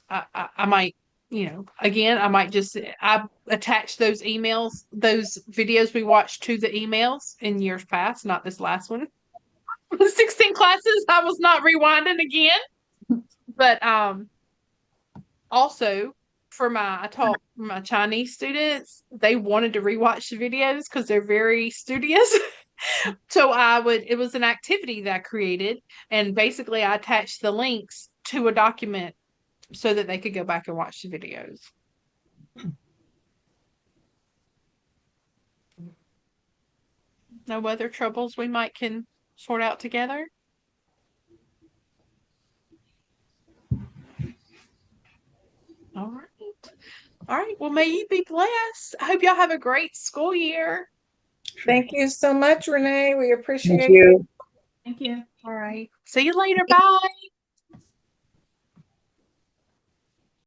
I might, you know, again, I attach those emails, those videos we watched to the emails in years past, not this last one. 16 classes, I was not rewinding again. But also I taught my Chinese students, they wanted to rewatch the videos because they're very studious. So it was an activity that I created, and basically I attached the links to a document so that they could go back and watch the videos. No other troubles we might can sort out together? All right. All right. Well, may you be blessed. I hope y'all have a great school year. Thank you so much, Renee. We appreciate Thank you. Thank you. All right. See you later. Bye.